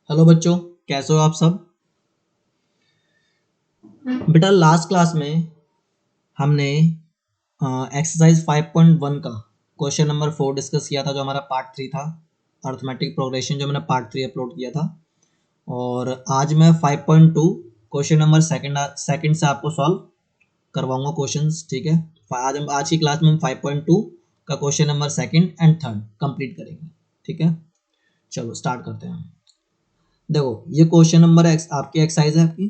Hello बच्चों, कैसे हो आप सब। बेटा लास्ट क्लास में हमने एक्सरसाइज 5.1 का क्वेश्चन नंबर 4 डिस्कस किया था, जो हमारा पार्ट 3 था। अर्थमेटिक प्रोग्रेशन जो मैंने पार्ट 3 अपलोड किया था। और आज मैं 5.2 क्वेश्चन नंबर सेकंड से आपको सॉल्व करवाऊंगा क्वेश्चंस। ठीक है, आज की क्लास में हम 5.2 का question number second and third complete करेंगे। ठीक है, चलो स्टार्ट करते हैं। देखो ये क्वेश्चन नंबर आपकी एक्सरसाइज है, आपकी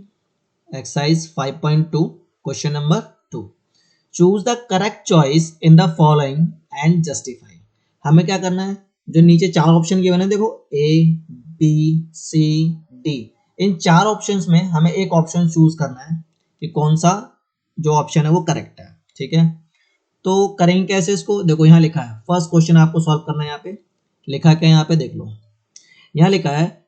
exercise 5.2 question number 2। Choose the correct choice in the following and justify. हमें क्या करना है, जो नीचे चार ऑप्शन गिवन है, देखो ए बी सी डी, इन चार ऑप्शंस में हमें एक ऑप्शन चूज करना है कि कौन सा जो ऑप्शन है वो करेक्ट है। ठीक है, तो करेंगे कैसे इसको। देखो यहाँ लिखा है, फर्स्ट क्वेश्चन आपको सॉल्व करना है। यहाँ पे लिखा क्या है, यहाँ पे देख लो। यहाँ लिखा है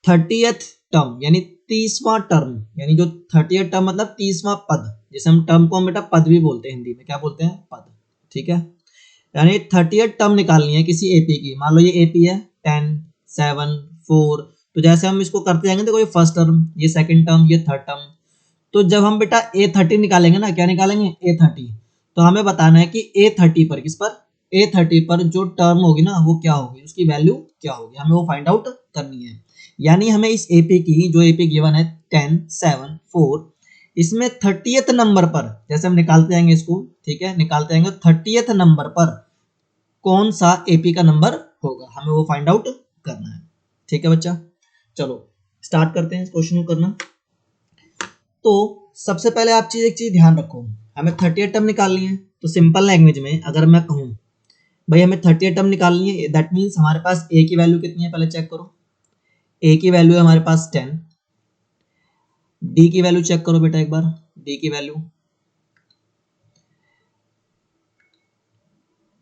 30th टर्म यानी 30वां टर्म, यानी जो 30th टर्म मतलब 30वां पद, जिसे हम टर्म को हम बेटा पद भी बोलते हैं, हिंदी में क्या बोलते हैं, पद। ठीक है, यानी 30th टर्म निकालनी है किसी एपी की। मान लो ये एपी है 10 7 4, तो जैसे हम इसको करते जाएंगे, देखो ये फर्स्ट टर्म, ये सेकंड टर्म, ये थर्ड टर्म। तो जब हम बेटा A30 निकालेंगे ना, क्या निकालेंगे, A30, तो हमें बताना है कि A30 पर, किस पर, A30 पर जो टर्म होगी ना वो क्या होगी, उसकी वैल्यू क्या होगी, हमें वो फाइंड आउट करनी है। यानी हमें इस एपी की, जो एपी गिवन है 10 7 4, इसमें 30th नंबर पर, जैसे हम निकालते जाएंगे इसको, ठीक है, निकालते जाएंगे 30th नंबर पर कौन सा एपी का नंबर होगा, हमें वो फाइंड आउट करना है। ठीक है बच्चा, चलो स्टार्ट करते हैं इस क्वेश्चन को करना। तो सबसे पहले आप एक चीज ध्यान रखो, हमें 30th टर्म निकालनी है। तो सिंपल लैंग्वेज में अगर मैं कहूँ भाई हमें 30th टर्म निकालनी है, दैट मीन्स हमारे पास ए की वैल्यू कितनी है, पहले चेक करो। ए की वैल्यू है हमारे पास 10। डी की वैल्यू चेक करो बेटा एक बार, डी की वैल्यू।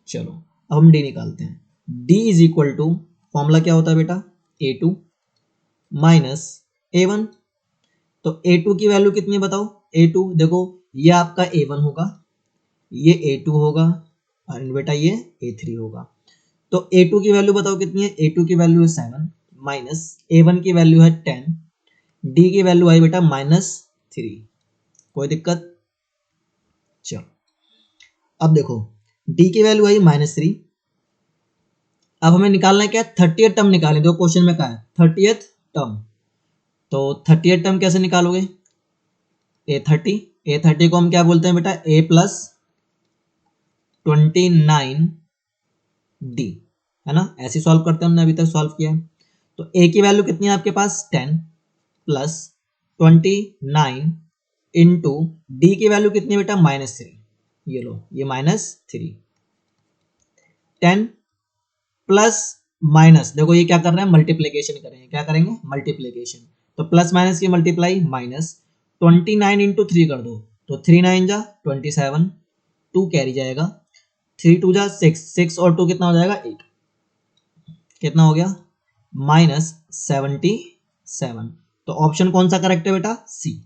चलो अब हम डी निकालते हैं। D is equal to, formula क्या होता है बेटा, A2 माइनस A1। तो A2 की वैल्यू कितनी है बताओ। A2 देखो, ये आपका A1 होगा, ये A2 होगा, और बेटा ये A3 होगा। तो A2 की वैल्यू बताओ कितनी है, A2 की वैल्यू है 7 माइनस A1 की वैल्यू है 10, डी की वैल्यू आई बेटा -3। कोई दिक्कत। चलो अब देखो, डी की वैल्यू आई -3। अब हमें निकालना है क्या, 30th टर्म निकालें। जो क्वेश्चन में कहा है 30th टर्म, तो 30th टर्म कैसे निकालोगे, A30 को हम क्या बोलते हैं बेटा, A प्लस 29 डी, है ना, ऐसे सॉल्व करते हैं, हमने अभी तक सॉल्व किया है। तो ए की वैल्यू कितनी है आपके पास, 10 प्लस 29 इंटू डी की वैल्यू कितनी है बेटा, -3। ये लो, ये -3। 10 प्लस माइनस, देखो ये क्या कर रहे हैं, मल्टीप्लीकेशन करेंगे, क्या करेंगे, मल्टीप्लीकेशन। तो प्लस माइनस की मल्टीप्लाई, -29 इंटू 3 कर दो, तो 3 9 जा 27, 2 कैरी जाएगा, 3 2 जा 6, 6 और 2 कितना हो जाएगा, 8। कितना हो गया, -77। तो ऑप्शन कौन सा करेक्ट है बेटा, सी।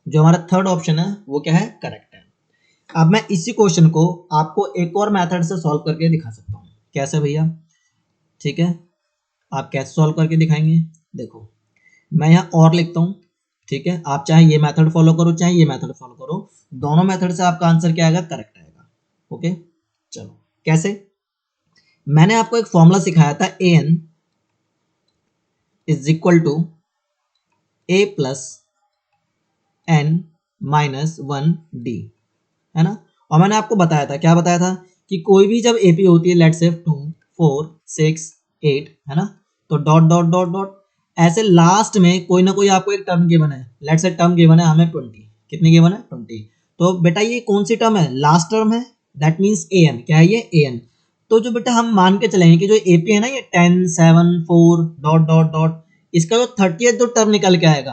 जो हमारा थर्ड ऑप्शन है वो क्या है, करेक्ट है। अब मैं इसी क्वेश्चन को आपको एक और मेथड से सॉल्व करके दिखा सकता हूँ। कैसे भैया, ठीक है, आप कैसे सॉल्व करके दिखाएंगे। देखो मैं यहाँ और लिखता हूँ, ठीक है, आप चाहे ये मेथड फॉलो करो चाहे ये मेथड फॉलो करो, दोनों मेथड से आपका आंसर क्या आएगा, करेक्ट आएगा। ओके, चलो कैसे। मैंने आपको एक फॉर्मूला सिखाया था, an is equal to a plus n minus 1d, है ना। और मैंने आपको बताया था, क्या बताया था, कि कोई भी जब एपी होती है, लेट्स से 2 4 6 8, है ना, तो डॉट डॉट डॉट डॉट, ऐसे लास्ट में कोई ना कोई आपको एक टर्म गिवन है, लेट्स से टर्म गिवन है हमें 20, कितनी गिवन है, 20। तो बेटा ये कौन सी टर्म है, लास्ट टर्म है, दैट मीन्स an, क्या है ये, an। तो जो बेटा हम मान के चलेंगे कि जो एपी है ना, ये 10 7 4 डॉट डॉट डॉट, इसका जो 30th जो टर्म निकल के आएगा,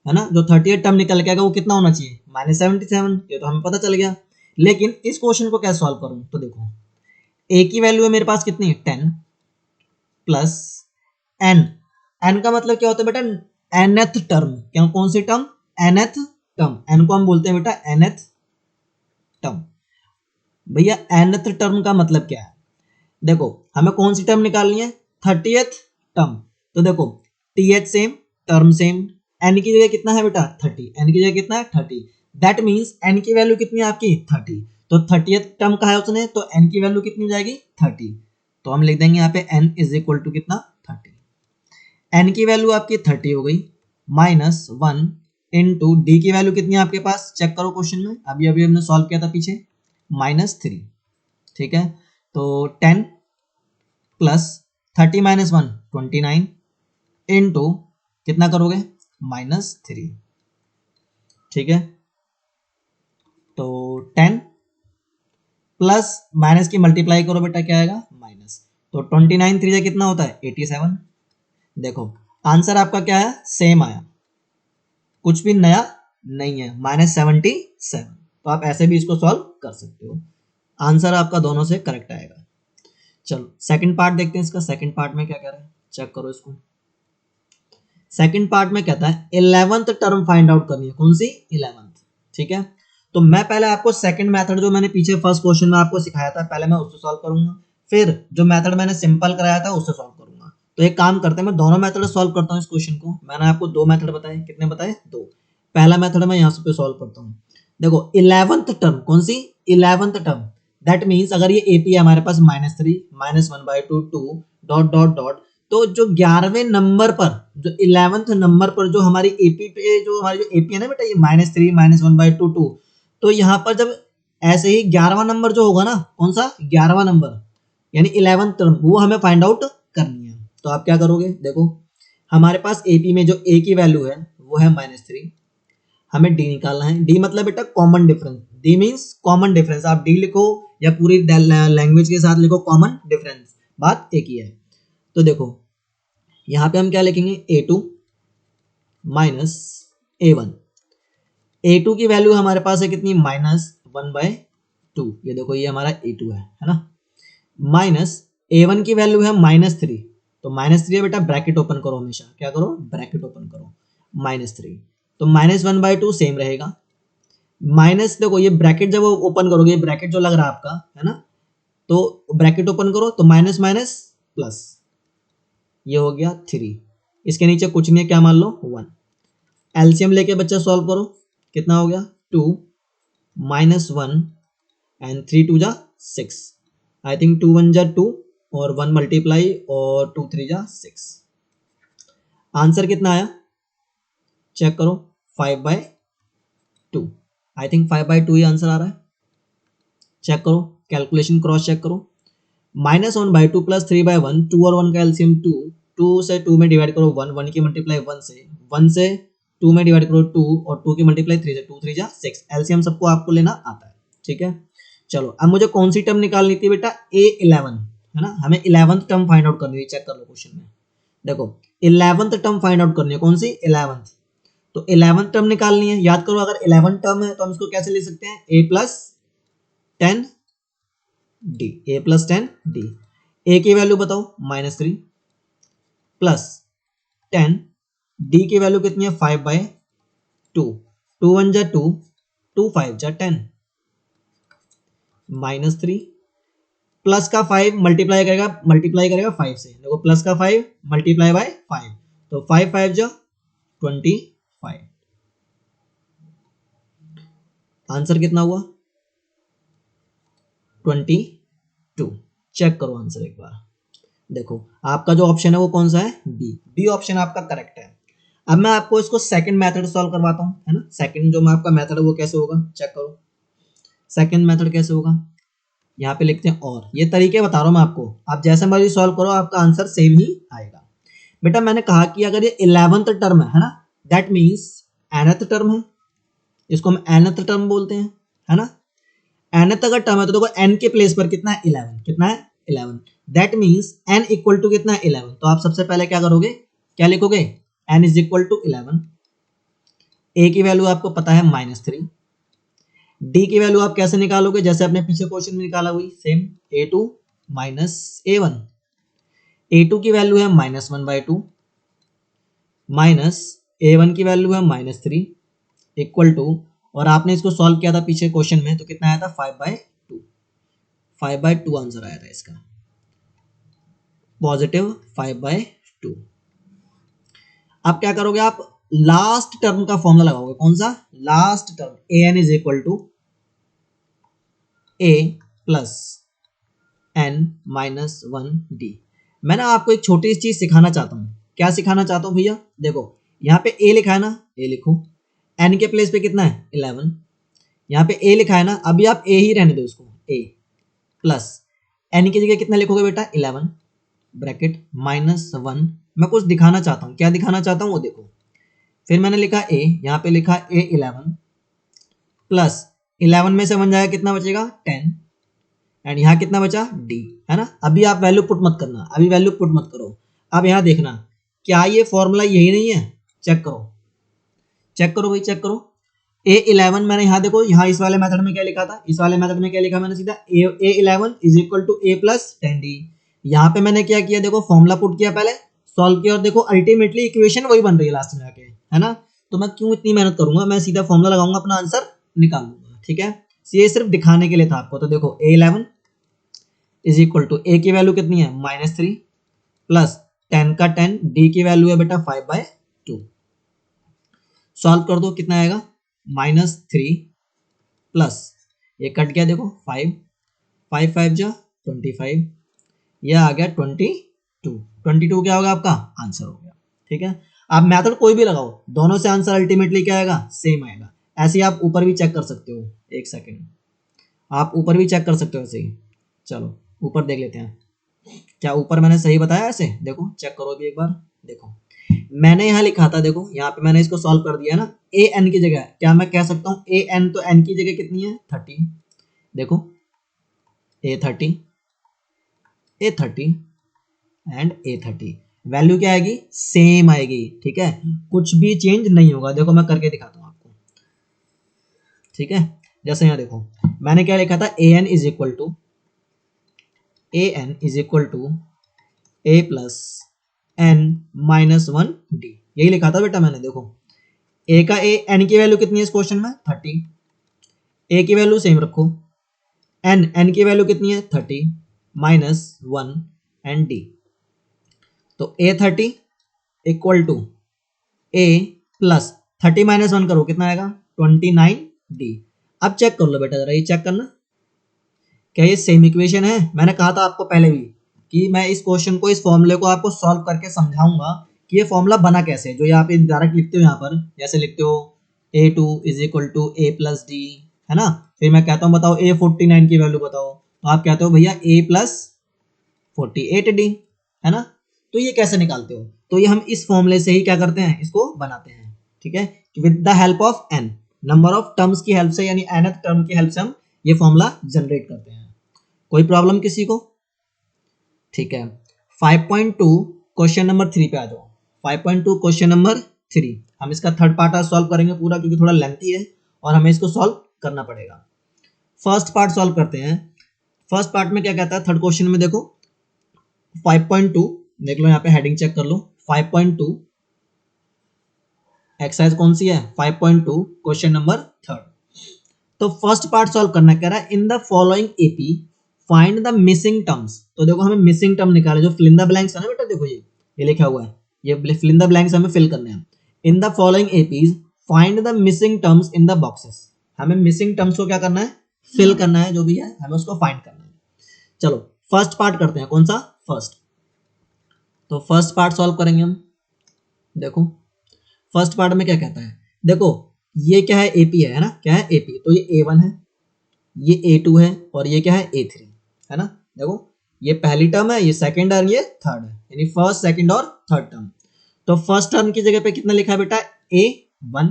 है ना, जो 30th टर्म निकल के आएगा वो कितना होना चाहिए, -77। ये तो हमें पता चल गया। लेकिन इस क्वेश्चन को कैसे सॉल्व करूं, तो देखो ए की वैल्यू है मेरे पास कितनी है, 10 प्लस एन, एन का मतलब क्या होता है बेटा, nth टर्म, क्या कौन सी टर्म, nth टर्म, एन को हम बोलते हैं बेटा nth टर्म। भैया nth टर्म का मतलब क्या है, देखो हमें कौन सी टर्म निकालनी है, 30th टर्म। तो देखो T H same, term same, n की जगह कितना है बेटा 30, एन की जगह कितना है 30, दैट मीन्स एन की वैल्यू कितनी है आपकी 30, तो 30th टर्म का है उसने, तो एन की वैल्यू कितनी हो जाएगी 30, तो हम लिख देंगे यहाँ पे एन इज इक्वल टू कितना 30, एन की वैल्यू आपकी 30 हो गई, माइनस 1 इंटू डी की वैल्यू कितनी है आपके पास, चेक करो क्वेश्चन में, अभी अभी हमने सॉल्व किया था पीछे, -3, ठीक है, तो 10 प्लस 30 माइनस 1 29 इंटू कितना करोगे -3, ठीक है, तो 10 प्लस माइनस की मल्टीप्लाई करो बेटा क्या आएगा माइनस, तो 29 3 कितना होता है 87, देखो आंसर आपका क्या है सेम आया, कुछ भी नया नहीं है, -77, तो आप ऐसे भी इसको सॉल्व कर सकते हो, आंसर आपका दोनों से करेक्ट आएगा। चलो सेकंड पार्ट देखते हैं इसका, सेकंड पार्ट में क्या कह रहा है चेक करो इसको, सेकंड पार्ट में कहता है 11th टर्म फाइंड आउट करनी है, कौन सी 11th, ठीक है, तो मैं पहले आपको सेकंड मेथड जो मैंने पीछे फर्स्ट क्वेश्चन में आपको सिखाया था पहले मैं उससे सॉल्व करूंगा, फिर जो मेथड मैंने सिंपल कराया था उससे सॉल्व करूंगा, तो एक काम करते हैं मैं दोनों मेथड सॉल्व करता हूँ इस क्वेश्चन को, मैंने आपको दो मेथड बताए, कितने बताए दो, पहला मेथड मैं यहाँ पे सॉल्व करता हूँ, देखो 11th टर्म कौन सी 11th टर्म, दैट मीन्स अगर ये एपी है हमारे पास -3 -1/2 2 डॉट डॉट डॉट, तो जो 11वें नंबर पर जो 11th नंबर पर जो हमारी एपी पे जो हमारी जो एपी है ना बेटा ये -3 -1/2 2, तो यहाँ पर जब ऐसे ही 11वां नंबर जो होगा ना कौन सा 11वां नंबर यानी 11th टर्म वो हमें फाइंड आउट करनी है, तो आप क्या करोगे देखो हमारे पास एपी में जो ए की वैल्यू है वो है -3, हमें डी निकालना है, डी मतलब बेटा common difference, D means common difference, आप डी लिखो या पूरी लैंग्वेज के साथ लिखो कॉमन डिफरेंस, बात एक ही है, तो देखो यहाँ पे हम क्या लिखेंगे a2 माइनस a1, a2 की वैल्यू हमारे पास है कितनी -1/2, ये देखो ये हमारा a2 है ना, माइनस a1 की वैल्यू है -3, तो -3 है बेटा ब्रैकेट ओपन करो, हमेशा क्या करो ब्रैकेट ओपन करो, -3, तो -1/2 सेम रहेगा, माइनस देखो ये ब्रैकेट जब ओपन करोगे ये ब्रैकेट जो लग रहा है आपका है ना, तो ब्रैकेट ओपन करो तो माइनस माइनस प्लस, ये हो गया 3, इसके नीचे कुछ नहीं है क्या मान लो 1, एलसीएम लेके बच्चा सॉल्व करो, कितना हो गया 2 -1 एंड 3 2 जा 6, आई थिंक 2 1 जा 2 और 1 मल्टीप्लाई और 2 3 जा 6, आंसर कितना आया चेक करो 5/2, आई थिंक 5/2 ही आंसर आ रहा है, चेक करो कैलकुलेशन क्रॉस चेक करो, -1/2 प्लस 3/1, 2 और 1 का एलसीएम 2, 2 से 2 में डिवाइड करो 1, 1 की मल्टीप्लाई 1 से 2 में डिवाइड करो 2 और 2 की मल्टीप्लाई 3 से, 2 3 जा 6, एलसीएम सबको आपको लेना आता है, ठीक है, चलो अब मुझे कौन सी टर्म निकालनी थी बेटा A11 है ना, हमें 11th टर्म फाइंड आउट करनी है, चेक कर लो क्वेश्चन में, देखो 11th टर्म फाइंड आउट करनी है, कौन सी 11th, तो 11th टर्म निकालनी है, याद करो अगर 11th टर्म है तो हम इसको कैसे लिख सकते हैं a plus 10 d, a plus 10 d, a की वैल्यू बताओ -3 प्लस 10, डी की वैल्यू कितनी है 5/2, 2 1 जा 2, 2 5 जा 10, -3 प्लस का 5 मल्टीप्लाई करेगा 5 से, देखो प्लस का 5 मल्टीप्लाई बाय 5, तो 5 5 जा 25, आंसर कितना हुआ 22, चेक करो आंसर एक बार, देखो आपका जो ऑप्शन है वो कौन सा है बी ऑप्शन आपका करेक्ट है। अब मैं आपको इसको सेकंड मेथड सॉल्व करवाता हूँ है ना, सेकंड जो मैं आपका मेथड है वो कैसे होगा चेक करो, सेकंड मेथड कैसे होगा, यहाँ पे लिखते हैं, और ये तरीके बता रहा हूँ मैं आपको, आप जैसे मर्जी सॉल्व करो आपका आंसर सेम ही आएगा। बेटा मैंने कहा कि अगर ये 11th टर्म है ना, दैट मीन्स nth टर्म है, इसको हम nth टर्म बोलते हैं है ना, nth अगर टर्म है तो देखो n के प्लेस पर कितना है 11, कितना है 11, that means n equal to कितना है 11, तो आप सबसे पहले क्या करोगे क्या लिखोगे n is equal to 11, a की वैल्यू आपको पता है -3, d की वैल्यू आप कैसे निकालोगे जैसे अपने पीछे क्वेश्चन में निकाला हुई same, a2 minus a1, a2 की वैल्यू है -1/2 माइनस a1 की वैल्यू है -3 इक्वल टू, और आपने इसको सॉल्व किया था पीछे क्वेश्चन में तो कितना आया था 5/2, 5/2 आंसर आया था इसका, पॉजिटिव 5/2, अब क्या करोगे आप, लास्ट टर्म का फॉर्मूला लगाओगे। कौन सा? Last term, a n is equal to a plus n minus one d. मैं ना आपको एक छोटी सी चीज सिखाना चाहता हूँ। क्या सिखाना चाहता हूँ भैया? देखो यहाँ पे ए लिखा है ना, ए लिखो। एन के प्लेस पे कितना है? 11। यहाँ पे ए लिखा है ना, अभी आप ए ही रहने दो उसको, ए प्लस एन की जगह कितना लिखोगे बेटा? 11 ब्रैकेट माइनस वन। मैं कुछ दिखाना चाहता हूँ, क्या दिखाना चाहता हूँ वो देखो। फिर मैंने लिखा ए, यहाँ पे लिखा ए 11 प्लस 11 में से 1 जाएगा, कितना बचेगा? 10। एंड यहाँ कितना बचा? डी, है ना। अभी आप वैल्यू पुट मत करना, अभी वैल्यू पुट मत करो। अब यहाँ देखना, क्या ये फॉर्मूला यही नहीं है? चेक करो, चेक करो भाई, चेक करो। A11 मैंने यहाँ देखो, यहाँ इस वाले मेथड में क्या लिखा था? इस वाले मेथड में क्या लिखा मैंने? सीधा A11 is equal to a plus 10D। यहाँ पे मैंने क्या किया? देखो फॉर्मूला पुट किया, पहले सॉल्व किया, और देखो अल्टीमेटली इक्वेशन वही बन रही है लास्ट में आके, है ना। तो मैं क्यों इतनी मेहनत करूंगा, मैं सीधा फॉर्मूला लगाऊंगा, अपना आंसर निकाल लूंगा, ठीक है। ये सिर्फ दिखाने के लिए था आपको। तो देखो A11 इज इक्वल टू ए की वैल्यू कितनी है? -3 प्लस 10 का 10, डी की वैल्यू है बेटा 5/2। सॉल्व कर दो, कितना आएगा? -3 प्लस ये कट गया, देखो 5, 5 5 जा 25, यह आ गया 22। 22 क्या होगा? आपका आंसर हो गया, ठीक है। आप मेथड कोई भी लगाओ, दोनों से आंसर अल्टीमेटली क्या आएगा? सेम आएगा। ऐसे ही आप ऊपर भी चेक कर सकते हो, एक सेकेंड, आप ऊपर भी चेक कर सकते हो ऐसे ही। चलो ऊपर देख लेते हैं, क्या ऊपर मैंने सही बताया? ऐसे देखो, चेक करो भी एक बार, देखो मैंने यहाँ लिखा था, देखो यहाँ पे मैंने इसको सॉल्व कर दिया ना। ए एन की जगह क्या मैं कह सकता हूँ? ए एन, तो एन की जगह कितनी है? 30। देखो A30, A30 and A30, value क्या आएगी? सेम आएगी, ठीक है, कुछ भी चेंज नहीं होगा। देखो मैं करके दिखाता हूँ आपको, ठीक है। जैसे यहाँ देखो मैंने क्या लिखा था? an is equal to a plus n minus one d, यही लिखा था बेटा मैंने। देखो ए का ए, एन की वैल्यू कितनी है इस क्वेश्चन में? 30। ए की वैल्यू सेम रखो, एन की वैल्यू कितनी है? 30 माइनस वन एंड डी। तो A30 equal to a plus 30 minus one करो, कितना आएगा? 29D। अब चेक कर लो बेटा जरा, ये चेक करना, क्या ये सेम इक्वेशन है? मैंने कहा था आपको पहले भी कि मैं इस क्वेश्चन को, इस फॉर्मूले को आपको सॉल्व करके समझाऊंगा कि ये फॉर्मूला बना कैसे है। जो यहाँ पे डायरेक्ट लिखते हो, यहाँ पर जैसे लिखते हो A2 is equal to a plus d, है ना। फिर मैं कहता हूँ बताओ A49 की वैल्यू बताओ, तो आप कहते हो भैया A प्लस 48D, है ना। तो ये कैसे निकालते हो? तो ये हम इस फॉर्मूले से ही क्या करते हैं? इसको बनाते हैं, ठीक है, with the help of n, number of terms की हेल्प से, यानी nth टर्म की हेल्प से हम ये फॉर्मूला जनरेट करते हैं। कोई प्रॉब्लम किसी को? ठीक है। 5.2 क्वेश्चन नंबर 3 पे आ जाओ। 5.2 क्वेश्चन नंबर 3, हम इसका थर्ड पार्ट आज सॉल्व करेंगे पूरा, क्योंकि थोड़ा लेंथी है और हमें इसको सॉल्व करना पड़ेगा। फर्स्ट पार्ट सॉल्व करते हैं। फर्स्ट पार्ट में क्या कहता है? थर्ड क्वेश्चन में देखो 5.2, देख लो यहाँ पे हेडिंग चेक कर लो। 5.2 एक्सरसाइज कौन सी है? 5.2 क्वेश्चन नंबर थर्ड। तो फर्स्ट पार्ट सॉल्व करना कह रहा है, in the following AP find the missing terms. तो देखो हमें मिसिंग टर्म निकाले, जो फिल इन द ब्लैंक्स है ना बेटा, देखो ये लिखा हुआ है, ये फिल इन द ब्लैंक्स हमें फिल करने हैं। In the following APs find the missing terms in the boxes. हमें मिसिंग टर्म्स को क्या करना है? फिल करना है, जो भी है हमें उसको फाइंड करना है। चलो फर्स्ट पार्ट करते हैं, कौन सा? फर्स्ट। तो फर्स्ट पार्ट सॉल्व करेंगे हम। देखो फर्स्ट पार्ट में क्या कहता है? देखो ये क्या है? एपी है ना, क्या है? एपी। तो ये A1 है, ये A2 है, और ये क्या है? A3, है ना। देखो ये पहली टर्म है, ये सेकंड और ये थर्ड है, यानी फर्स्ट, सेकंड और थर्ड टर्म। तो फर्स्ट टर्म की जगह पे कितना लिखा है बेटा? A1,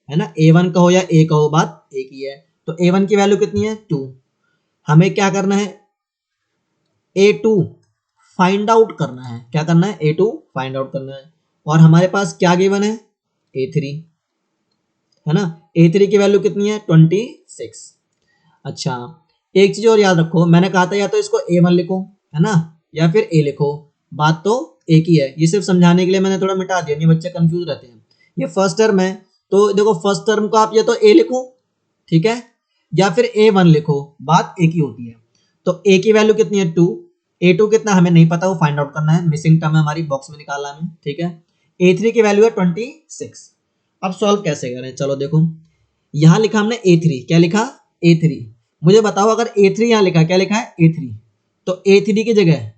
है ना। A1 कहो या A कहो, बात एक ही है। तो A1 की वैल्यू कितनी है? 2। हमें क्या करना है? A2 फाइंड आउट करना है। क्या करना है? A2 फाइंड आउट करना है। और हमारे पास क्या गिवन है? A3, है ना। A3 की वैल्यू कितनी है? 26। अच्छा एक चीज और याद रखो, मैंने कहा था या तो इसको A1 लिखो, है ना, या फिर A लिखो, बात तो एक ही है। ये सिर्फ समझाने के लिए मैंने थोड़ा मिटा दिया, नहीं बच्चे कंफ्यूज रहते हैं। ये फर्स्ट टर्म है, तो देखो फर्स्ट टर्म को आप या तो A लिखो, ठीक है, या फिर A1 लिखो, बात एक ही होती है। तो A की वैल्यू कितनी है? 2। A2 कितना हमें नहीं पता, वो फाइंड आउट करना है। मिसिंग टर्म है हमारी, बॉक्स में निकालना है, ठीक है। A3 की वैल्यू है 26। अब सॉल्व कैसे करें, चलो देखो, यहां लिखा हमने A3, क्या लिखा A3। मुझे बताओ अगर A3 यहां लिखा, क्या लिखा है A3, तो A3 की जगह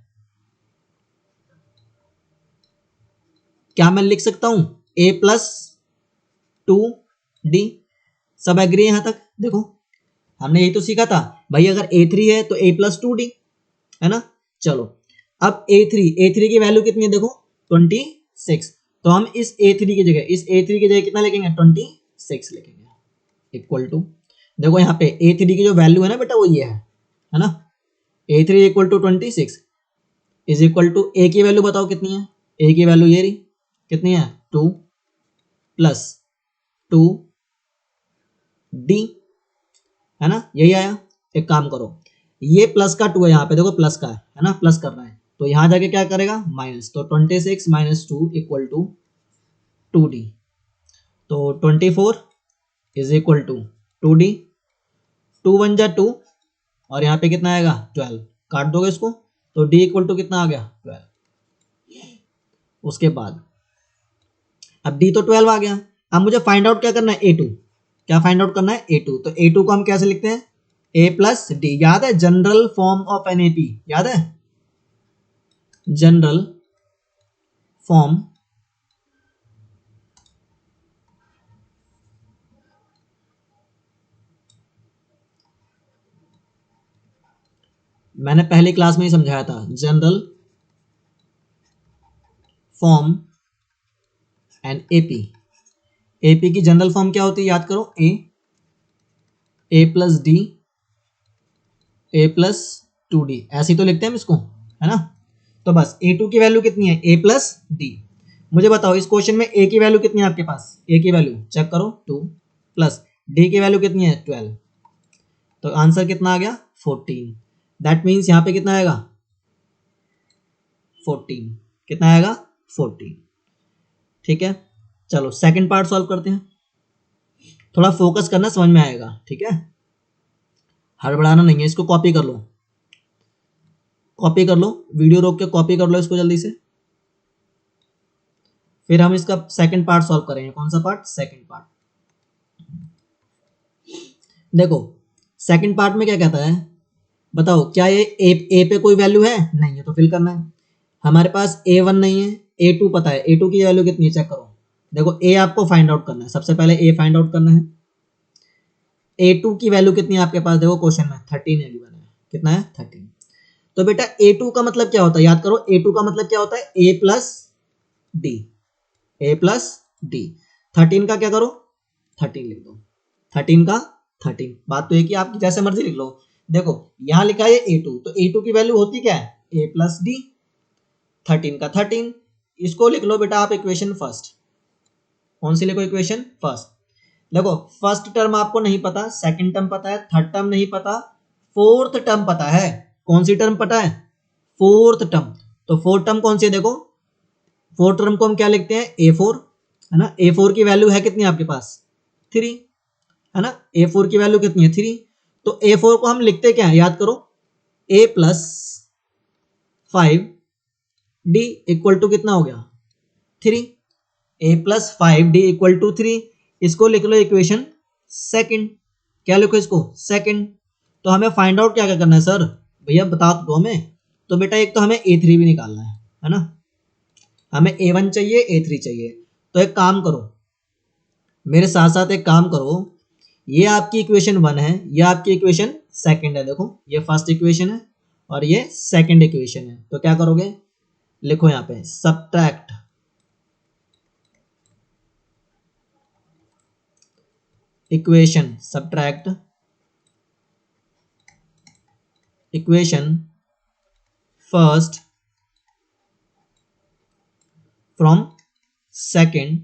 क्या मैं लिख सकता हूं A+2D। सब एग्री यहां तक? देखो हमने यही तो सीखा था भाई, अगर A3 है तो A+2D, है ना। चलो अब A3 की वैल्यू कितनी है देखो 26, तो हम इस A3 की जगह, कितना लिखेंगे 26 लिखेंगे, इक्वल टू, देखो यहाँ पे A3 की जो वैल्यू है ना बेटा वो ये है ना, A3 equal to 26 is equal to A की वैल्यू बताओ कितनी है, A की वैल्यू ये रही, कितनी है 2 प्लस 2D, है ना, यही आया। एक काम करो, ये प्लस का 2 है, यहाँ पे देखो प्लस का है ना, प्लस करना है तो यहाँ जाके क्या करेगा माइनस, तो 26 माइनस 2 इक्वल टू 2D, तो 24 इज इक्वल टू 2D, 2 1 जा 2 और यहाँ पे कितना आएगा 12, काट दोगे इसको तो D इक्वल टू कितना आ गया 12। उसके बाद अब D तो 12 आ गया, अब मुझे फाइंड आउट क्या करना है A2, क्या फाइंड आउट करना है A2, तो A2 को हम कैसे लिखते हैं A+D, याद है general form of an AP, याद है जनरल फॉर्म मैंने पहली क्लास में ही समझाया था, general form and AP। AP की जनरल फॉर्म क्या होती है याद करो, A+D A+2D, ऐसे ही तो लिखते हैं हम इसको, है ना। तो बस A2 की वैल्यू कितनी है A+D। मुझे बताओ इस क्वेश्चन में A की वैल्यू कितनी है आपके पास, A की वैल्यू चेक करो 2 प्लस D की वैल्यू कितनी है 12, तो आंसर कितना आ गया 14। दैट मीन्स यहाँ पे कितना आएगा 14, कितना आएगा 14। ठीक है, चलो सेकंड पार्ट सॉल्व करते हैं, थोड़ा फोकस करना, समझ में आएगा, ठीक है, हड़बड़ाना नहीं है। इसको कॉपी कर लो, कॉपी कर लो, वीडियो रोक के कॉपी कर लो इसको जल्दी से, फिर हम इसका सेकंड पार्ट सॉल्व करेंगे। कौन सा पार्ट, सेकंड पार्ट। देखो सेकंड पार्ट में क्या कहता है, बताओ क्या ये ए पे कोई वैल्यू है, नहीं है, तो फिल करना है। हमारे पास A1 नहीं है, A2 पता है, A2 की वैल्यू कितनी है चेक करो, देखो A आपको फाइंड आउट करना है, सबसे पहले A फाइंड आउट करना है। A2 की वैल्यू कितनी है आपके पास, देखो क्वेश्चन में 13 गिवन है, कितना है 13। तो बेटा A2 का मतलब क्या होता है, याद करो A2 का मतलब क्या होता है A+D, A+D। 13 का क्या करो 13 लिख दो, 13 का 13, बात तो है कि आप जैसे मर्जी लिख लो। देखो यहां लिखा है A2, तो A2 की वैल्यू होती क्या है A+D, 13 का 13, इसको लिख लो बेटा आप इक्वेशन फर्स्ट। कौन सी लिखो इक्वेशन फर्स्ट। देखो फर्स्ट टर्म आपको नहीं पता, सेकंड टर्म पता है, थर्ड टर्म नहीं पता, फोर्थ टर्म पता है। कौन सी टर्म पता है, फोर्थ टर्म। तो फोर्थ टर्म कौन सी है, देखो फोर्थ टर्म को हम क्या लिखते हैं A4, है ना। A4 की वैल्यू है कितनी आपके पास 3, है ना। A4 की वैल्यू कितनी है 3, तो A4 को हम लिखते क्या है याद करो A+5D इक्वल टू कितना हो गया 3, A+5D इक्वल टू 3, इसको लिख लो इक्वेशन सेकंड। क्या लिखो इसको सेकंड। तो हमें फाइंड आउट क्या क्या करना है सर, भैया बता दो हमें। तो बेटा एक तो हमें A3 भी निकालना है ना, हमें A1 चाहिए A3 चाहिए। तो एक काम करो मेरे साथ साथ, एक काम करो, ये आपकी इक्वेशन 1 है, ये आपकी इक्वेशन सेकंड है। देखो ये फर्स्ट इक्वेशन है और ये सेकंड इक्वेशन है। तो क्या करोगे, लिखो यहाँ पे subtract equation, subtract equation first from second,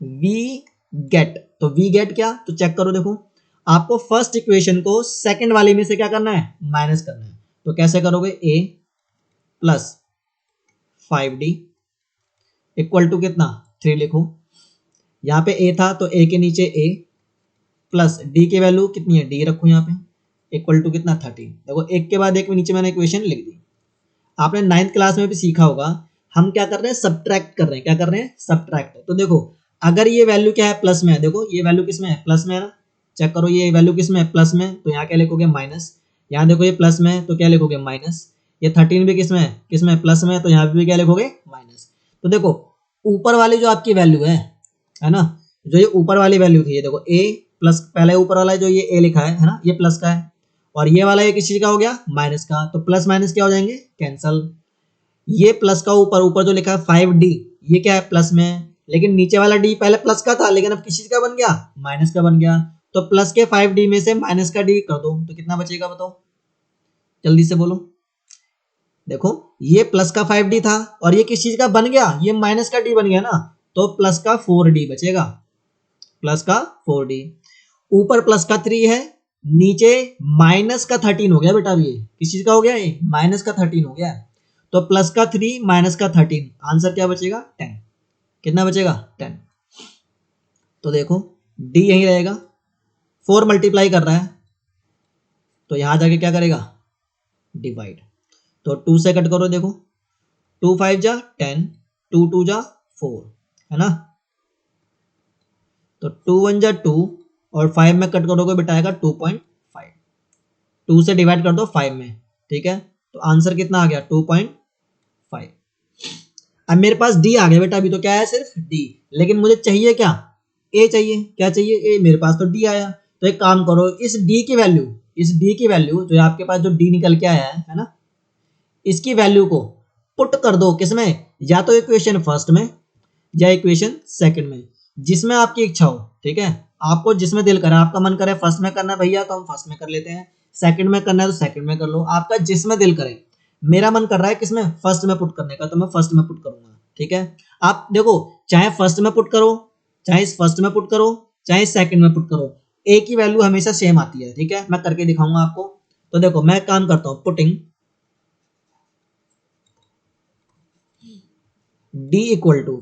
we get. तो वी गेट क्या, तो चेक करो, देखो आपको फर्स्ट इक्वेशन को सेकंड वाले में से क्या करना है माइनस करना है। तो कैसे करोगे A+5D इक्वल टू कितना 3 लिखो, यहाँ पे A था तो A के नीचे A प्लस D की वैल्यू कितनी है D रखो यहाँ पे इक्वल टू कितना 13। देखो एक के बाद एक नीचे मैंने इक्वेशन लिख दी। आपने 9th क्लास में भी सीखा होगा हम क्या कर रहे हैं, सब्ट्रैक्ट कर रहे हैं। क्या कर रहे हैं, सब्ट्रैक्ट। तो देखो अगर ये वैल्यू क्या है, प्लस में है, देखो ये वैल्यू किस में है, प्लस में है ना, चेक करो ये वैल्यू किस में है, प्लस में, तो यहाँ क्या लिखोगे, माइनस। यहाँ देखो ये प्लस में है तो क्या लिखोगे, माइनस। ये 13 भी किस में है, किस में है, प्लस में है, तो यहाँ पे भी क्या लिखोगे, माइनस। तो देखो ऊपर वाली जो आपकी वैल्यू है ना, जो ये ऊपर वाली वैल्यू थी, ये देखो ए प्लस, पहले ऊपर वाला जो ये ए लिखा है ना, ये प्लस का है, और ये वाला ये किस चीज का हो गया, माइनस का। तो प्लस माइनस क्या हो जाएंगे, कैंसल। ये प्लस का ऊपर ऊपर जो लिखा है 5d, ये क्या है, प्लस में है, लेकिन नीचे वाला d पहले प्लस का था, लेकिन अब किस चीज का बन गया, माइनस का बन गया। तो प्लस के 5d में से माइनस का d कर दो, तो कितना बचेगा बताओ, जल्दी से बोलो। देखो ये प्लस का 5d था और ये किस चीज का बन गया, ये माइनस का d बन गया ना, तो प्लस का 4d बचेगा, प्लस का 4d। ऊपर प्लस का 3 है, नीचे माइनस का 13 हो गया बेटा, ये किस चीज का हो गया, ये माइनस का 13 हो गया। तो प्लस का 3 माइनस का 13, आंसर क्या बचेगा, 10। कितना बचेगा, 10। तो देखो d यही रहेगा, 4 मल्टीप्लाई कर रहा है, तो यहां जाके क्या करेगा, डिवाइड। तो 2 से कट करो, देखो 2 5 जा 10, 2 2 जा 4, है ना। तो 2 1 जा 2, और 5 में कट करोगे बेटा आएगा 2.5। 2 से डिवाइड कर दो 5 में, ठीक है, तो आंसर कितना आ गया, 2.5। अब मेरे पास डी आ गया बेटा, अभी तो क्या है, सिर्फ डी, लेकिन मुझे चाहिए क्या, ए चाहिए। क्या चाहिए, ए। मेरे पास तो डी आया, तो एक काम करो, इस डी की वैल्यू, इस डी की वैल्यू जो आपके पास जो डी निकल के आया है ना, इसकी वैल्यू को पुट कर दो किसमें, या तो इक्वेशन फर्स्ट में या इक्वेशन सेकंड में, जिसमें आपकी इच्छा हो, ठीक है। आपको जिसमें दिल करे, आपका मन करे फर्स्ट में करना है भैया, तो हम फर्स्ट में कर लेते हैं, सेकंड में करना है तो सेकंड में कर लो, आपका जिसमें दिल करे। मेरा मन कर रहा है किसमें, फर्स्ट में पुट करने का, तो मैं फर्स्ट में पुट करूंगा, ठीक है। आप देखो चाहे फर्स्ट में पुट करो, चाहे इस फर्स्ट में पुट करो, चाहे सेकंड में पुट करो, ए की वैल्यू हमेशा सेम आती है, ठीक है। मैं करके दिखाऊंगा आपको। तो देखो मैं काम करता हूं, putting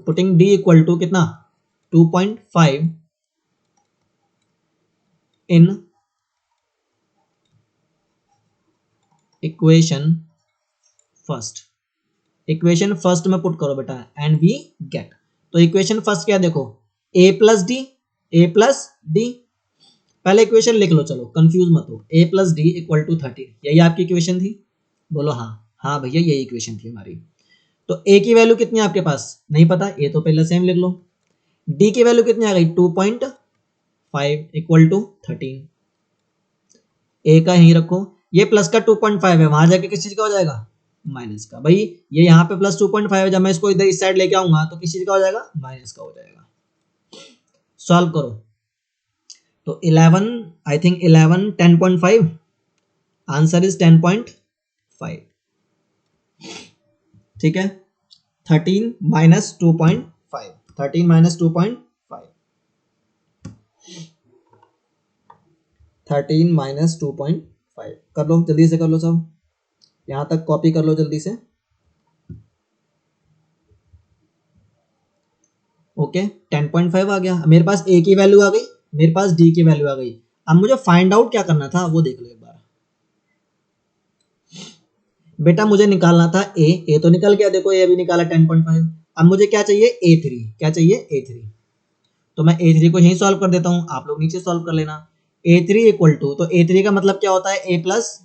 putting d equal to कितना, 2.5 in equation first. Equation first में पुट करो बेटा, एंड वी गेट। तो इक्वेशन फर्स्ट क्या, देखो a plus d, a plus d. पहले इक्वेशन लिख लो, चलो कंफ्यूज मत हो, a plus d equal to 13, यही आपकी इक्वेशन थी, बोलो हाँ। हाँ भैया यही इक्वेशन थी हमारी। तो a की वैल्यू कितनी है आपके पास, नहीं पता, a तो पहले सेम लिख लो। d की वैल्यू कितनी आ गई, 2.5 इक्वल टू 13, a का यहीं रखो। ये प्लस का 2.5 है, वहां जाके किस चीज का हो जाएगा, माइनस का। भाई ये यहाँ पे प्लस 2.5 है, जब मैं इसको इधर इस साइड लेके आऊंगा तो किस चीज का हो जाएगा, माइनस का हो जाएगा। सॉल्व करो। तो 11, आई थिंक 11 10.5, आंसर इज 10.5, ठीक है। 13 माइनस 2.5, 13 माइनस 2.5, 13 माइनस 2.5 कर लो, जल्दी से कर लो सब, यहां तक कॉपी कर लो जल्दी से। ओके 10.5 आ गया, मेरे पास ए की वैल्यू आ गई, मेरे पास डी की वैल्यू आ गई। अब मुझे फाइंड आउट क्या करना था वो देख लो एक बार। बेटा मुझे निकालना था ए तो निकल गया, देखो ए अभी निकाला 10.5। अब मुझे क्या चाहिए, A3। क्या चाहिए, A3। तो मैं A3 को यहीं सॉल्व कर देता हूं, आप लोग नीचे सॉल्व कर लेना। A3 इक्वल टू, तो A3 का मतलब क्या होता है, A plus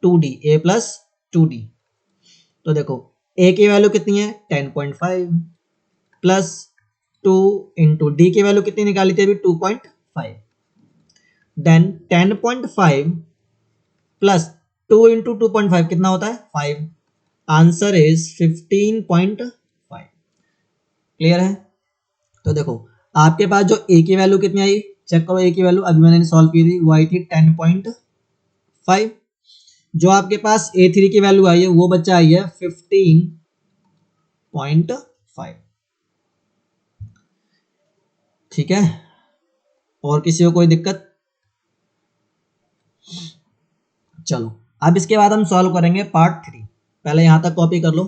2D, A plus 2D। तो देखो A की वैल्यू कितनी है, 10.5 प्लस 2 इंटू डी की वैल्यू कितनी निकाली थी अभी, 2.5। देन 10.5 प्लस 2 इंटू 2.5 कितना होता है, 5। Answer is 15.5। क्लियर है। तो देखो आपके पास जो ए की वैल्यू कितनी आई, चेक करो। ए की वैल्यू अभी मैंने सॉल्व की थी, वो आई थी 10.5। जो आपके पास A3 की वैल्यू आई है वो बच्चा आई है 15.5, ठीक है। और किसी को कोई दिक्कत, चलो अब इसके बाद हम सॉल्व करेंगे पार्ट 3। पहले यहां तक कॉपी कर लो,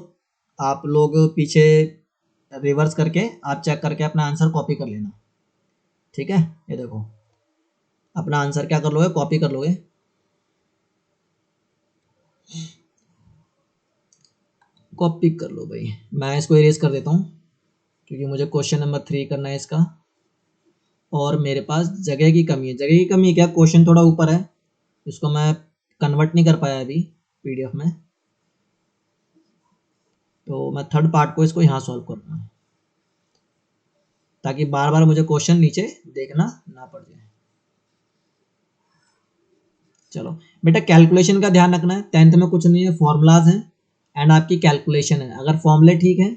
आप लोग पीछे रिवर्स करके आप चेक करके अपना आंसर कॉपी कर लेना, ठीक है। ये देखो अपना आंसर क्या कर लोगे, कॉपी कर लोगे। कॉपी कर लो भाई, मैं इसको इरेज कर देता हूँ क्योंकि मुझे क्वेश्चन नंबर 3 करना है इसका, और मेरे पास जगह की कमी है। जगह की कमी है क्या, क्वेश्चन थोड़ा ऊपर है, इसको मैं कन्वर्ट नहीं कर पाया अभी पीडीएफ में, तो मैं थर्ड पार्ट को इसको यहाँ सॉल्व करूँगा ताकि बार बार मुझे क्वेश्चन नीचे देखना ना पड़ जाए। चलो बेटा, कैलकुलेशन का ध्यान रखना है, 10th में कुछ नहीं है, फॉर्मूलाज हैं एंड आपकी कैलकुलेशन है। अगर फॉर्मूले ठीक है,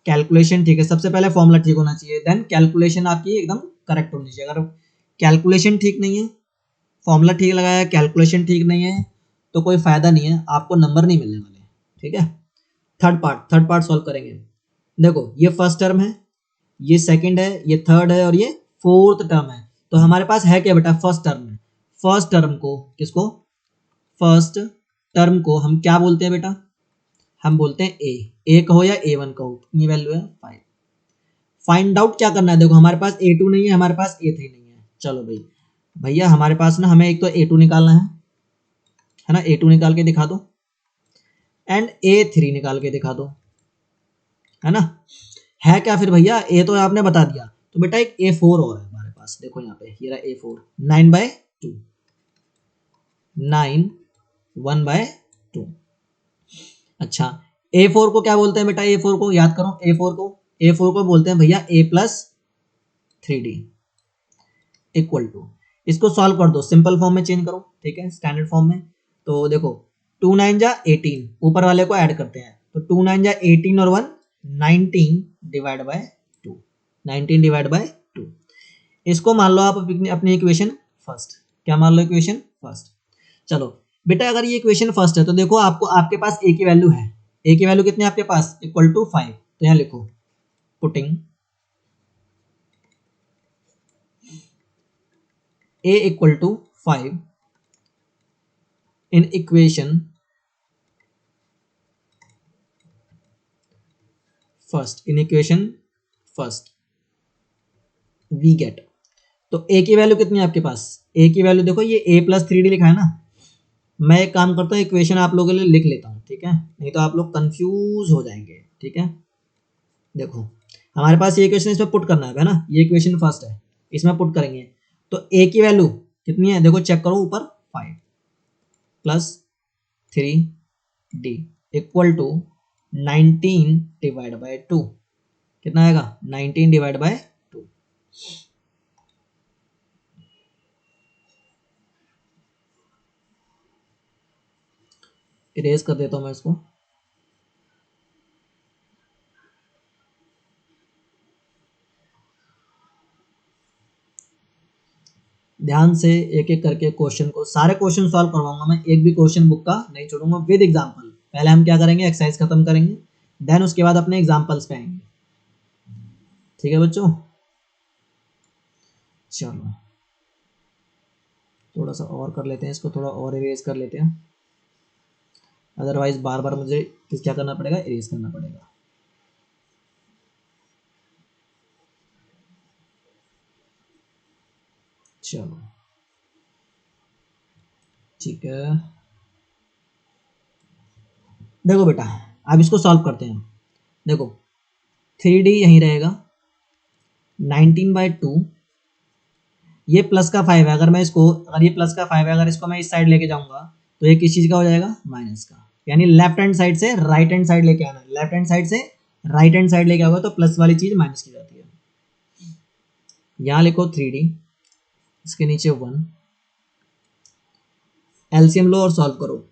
कैलकुलेशन ठीक है, सबसे पहले फॉर्मूला ठीक होना चाहिए, देन कैलकुलेशन आपकी एकदम करेक्ट होनी चाहिए। अगर कैलकुलेशन ठीक नहीं है, फॉर्मूला ठीक लगाया, कैलकुलेशन ठीक नहीं है, तो कोई फायदा नहीं है, आपको नंबर नहीं मिलने वाले। ठीक है, थर्ड पार्ट सॉल्व करेंगे। देखो ये फर्स्ट टर्म है, ये सेकंड है, ये थर्ड है और ये फोर्थ टर्म है। तो हमारे पास है क्या बेटा, फर्स्ट टर्म है। फर्स्ट टर्म को किसको, फर्स्ट टर्म को हम क्या बोलते हैं बेटा, हम बोलते हैं ए कहो या A1 कहो। कितनी वैल्यू है 5। फाइंड आउट क्या करना है, देखो हमारे पास A2 नहीं है, हमारे पास A3 नहीं है। चलो भाई भैया हमारे पास ना, हमें एक तो A2 निकालना है ना, A2 निकाल के दिखा दो एंड A3 निकाल के दिखा दो, है ना। है क्या फिर भैया, ए तो आपने बता दिया, तो बेटा एक A4 और है हमारे पास, देखो यहाँ पे ये रहा A4, 9/2, 9 1/2। अच्छा A4 को क्या बोलते हैं बेटा, A4 को याद करो, A4 को बोलते हैं भैया A+3D इक्वल टू, इसको सॉल्व कर दो, सिंपल फॉर्म में चेंज करो, ठीक है, स्टैंडर्ड फॉर्म में। तो देखो 2 9 जा 18, ऊपर वाले को ऐड करते हैं, तो 2 9 जा 18 और 1 19 डिवाइड बाय 2, 19 डिवाइड बाय 2। इसको मान लो आप अपनी इक्वेशन फर्स्ट, क्या मान लो, इक्वेशन फर्स्ट। चलो बेटा अगर ये इक्वेशन फर्स्ट है तो देखो आपको, आपके पास ए की वैल्यू है, ए की वैल्यू कितनी है आपके पास, इक्वल टू 5। तो यहाँ लिखो putting a equal to 5 in equation first we get. तो a की वैल्यू कितनी है आपके पास, a की वैल्यू देखो, ये A+3D लिखा है ना। मैं एक काम करता हूँ, इक्वेशन आप लोगों के लिए लिख लेता हूँ, ठीक है, नहीं तो आप लोग कंफ्यूज हो जाएंगे। ठीक है, देखो हमारे पास ये इक्वेशन इसमें पुट करना है ना, ये इक्वेशन फर्स्ट है, इसमें पुट करेंगे। तो a की वैल्यू कितनी है, देखो चेक करो ऊपर, 5+3D equal to 19 divide by 2। कितना आएगा, 19 डिवाइड बाय 2। इरेज कर देता हूँ मैं इसको। ध्यान से एक एक करके क्वेश्चन को, सारे क्वेश्चन सॉल्व करवाऊंगा मैं, एक भी क्वेश्चन बुक का नहीं छोड़ूंगा, विद एग्जांपल। पहले हम क्या करेंगे, एक्सरसाइज खत्म करेंगे, देन उसके बाद अपने एग्जांपल्स पे आएंगे। ठीक है बच्चों, चलो थोड़ा सा और कर लेते हैं इसको, थोड़ा और इरेज कर लेते हैं, अदरवाइज बार बार मुझे क्या करना पड़ेगा, इरेज करना पड़ेगा। चलो ठीक है, देखो बेटा अब इसको सॉल्व करते हैं। देखो 3D यहीं रहेगा, 19/2, ये प्लस का 5 है, अगर मैं इसको, अगर ये प्लस का 5 है, अगर इसको मैं इस साइड लेके जाऊंगा तो ये किस चीज का हो जाएगा, माइनस का। यानी लेफ्ट हैंड साइड से राइट हैंड साइड लेके आना, लेफ्ट हैंड साइड से राइट हैंड साइड लेके आओगे तो प्लस वाली चीज माइनस की जाती है। यहाँ लिखो 3D, इसके नीचे 1, एलसीएम लो और सॉल्व करो।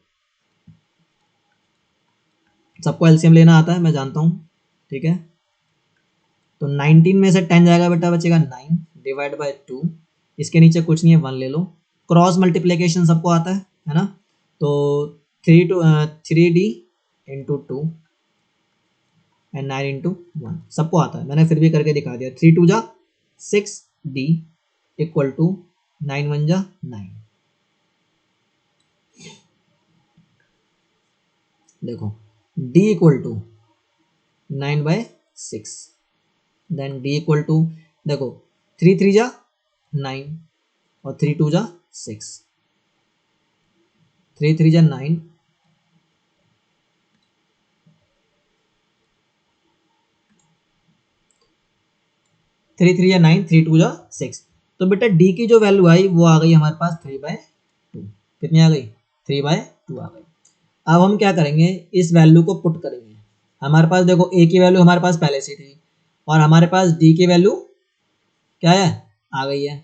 सबको एलसीएम लेना आता है, मैं जानता हूँ, ठीक है। तो 19 में से 10 जाएगा बेटा, बचेगा 9 डिवाइड बाय 2, इसके नीचे कुछ नहीं है, 1 ले लो। क्रॉस मल्टीप्लिकेशन सबको आता है ना, तो 3D इंटू 2 एंड 9 इंटू 1 सबको आता है, मैंने फिर भी करके दिखा दिया। 3 2 जा 6D इक्वल टू 9 1 जा 9। देखो D equal to 9/6, then D equal to, देखो 3 3 जा 9 और 3 2 जा 6, 3 3 जा 9 3 3 या 9, 3 2 जा 6। तो बेटा डी की जो वैल्यू आई वो आ गई हमारे पास 3/2। कितनी आ गई? 3/2 आ गई। अब हम क्या करेंगे, इस वैल्यू को पुट करेंगे। हमारे पास देखो ए की वैल्यू हमारे पास पहले से थी और हमारे पास डी की वैल्यू क्या है, आ गई है।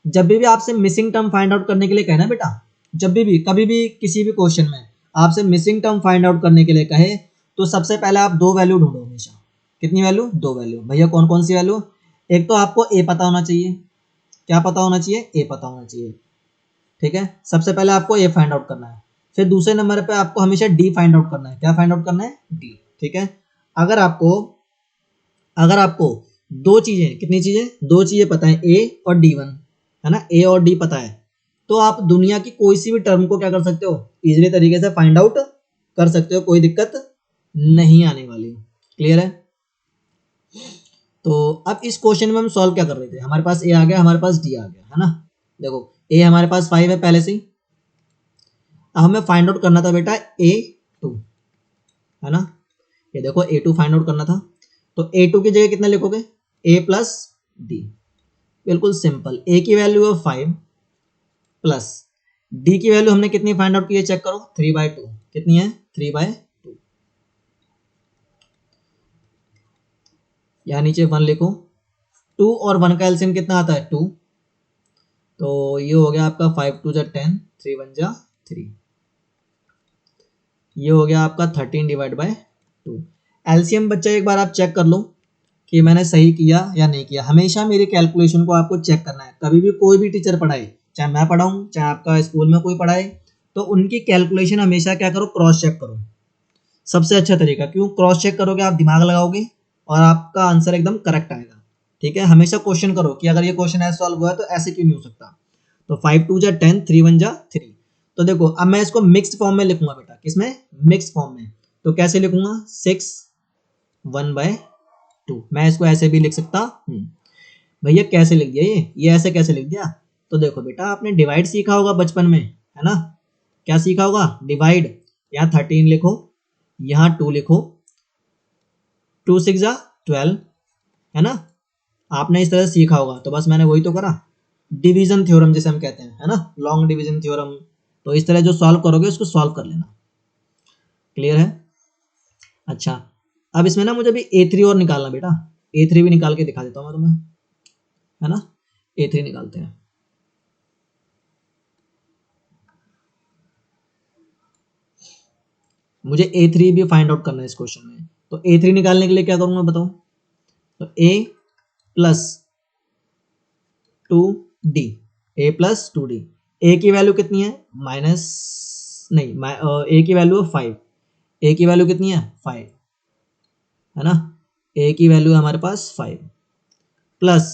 जब भी आपसे मिसिंग टर्म फाइंड आउट करने के लिए कहे ना बेटा, जब भी कभी भी किसी भी क्वेश्चन में आपसे मिसिंग टर्म फाइंड आउट करने के लिए कहे तो सबसे पहले आप दो वैल्यू ढूंढो हमेशा। कितनी वैल्यू? दो वैल्यू। भैया कौन कौन सी वैल्यू? एक तो आपको ए पता होना चाहिए। क्या पता होना चाहिए? ए पता होना चाहिए। ठीक है, सबसे पहले आपको ए फाइंड आउट करना है। फिर दूसरे नंबर पे आपको हमेशा डी फाइंड आउट करना है। क्या फाइंड आउट करना है? डी। ठीक है, अगर आपको अगर आपको दो चीजें, कितनी चीजें? दो चीजें पता है, ए और डी वन, है ना, ए और डी पता है, तो आप दुनिया की कोई सी भी टर्म को क्या कर सकते हो, इजीली तरीके से फाइंड आउट कर सकते हो, कोई दिक्कत नहीं आने वाली। क्लियर है? तो अब इस क्वेश्चन में हम सॉल्व क्या कर रहे थे, हमारे पास ए आ गया, हमारे पास डी आ गया, है ना। देखो ए हमारे पास 5 है पहले से ही। अब हमें फाइंड आउट करना था बेटा A2, है ना। ये देखो A2 फाइंड आउट करना था, तो A2 की जगह कितना लिखोगे? A plus D. बिल्कुल सिंपल। A की वैल्यू है 5 प्लस डी की वैल्यू हमने कितनी फाइंड आउट की है, चेक करो, 3/2। कितनी है? 3/2। यहाँ नीचे 1 लिखो। 2 और 1 का एलसीएम कितना आता है? 2। तो ये हो गया आपका 5 2 जा 10, 3 1 जा 3। ये हो गया आपका 13/2। एलसीएम बच्चा एक बार आप चेक कर लो कि मैंने सही किया या नहीं किया। हमेशा मेरी कैलकुलेशन को आपको चेक करना है। कभी भी कोई भी टीचर पढ़ाए, चाहे मैं पढ़ाऊँ चाहे आपका स्कूल में कोई पढ़ाए, तो उनकी कैलकुलेशन हमेशा क्या करो, क्रॉस चेक करो। सबसे अच्छा तरीका, क्यों क्रॉस चेक करोगे, आप दिमाग लगाओगे और आपका आंसर एकदम करेक्ट आएगा। ठीक है, हमेशा क्वेश्चन करो कि अगर ये क्वेश्चन ऐसे सॉल्व हुआ है तो ऐसे क्यों नहीं हो सकता। तो 5 2 जा 10, 3 1 जा 3। तो देखो अब मैं इसको मिक्स्ड फॉर्म में लिखूंगा बेटा। किसमें? मिक्स्ड फॉर्म में। तो कैसे लिखूंगा? 6 1/2। मैं इसको ऐसे भी लिख सकता हूँ। भैया कैसे लिख दिया ये ऐसे कैसे लिख दिया? तो देखो बेटा, आपने डिवाइड सीखा होगा बचपन में, है ना। क्या सीखा होगा? डिवाइड। यहाँ 13 लिखो, यहाँ 2 लिखो, 2 6 जा 12, है ना। आपने इस तरह से सीखा होगा, तो बस मैंने वही तो करा। डिवीजन थ्योरम जिसे हम कहते हैं, है ना, लॉन्ग डिवीजन थ्योरम। तो इस तरह जो सॉल्व करोगे उसको सॉल्व कर लेना। क्लियर है? अच्छा, अब इसमें ना मुझे अभी A3 और निकालना बेटा। A3 भी निकाल के दिखा देता हूँ मैं तुम्हें, है ना। A3 निकालते हैं। मुझे A3 भी फाइंड आउट करना है इस क्वेश्चन में। तो A3 निकालने के लिए क्या करूंगा बताओ? तो A plus 2D, A plus 2D। A की वैल्यू कितनी है? माइनस नहीं, A की वैल्यू है 5। A की वैल्यू कितनी है? 5, है ना। A की वैल्यू है हमारे पास 5 प्लस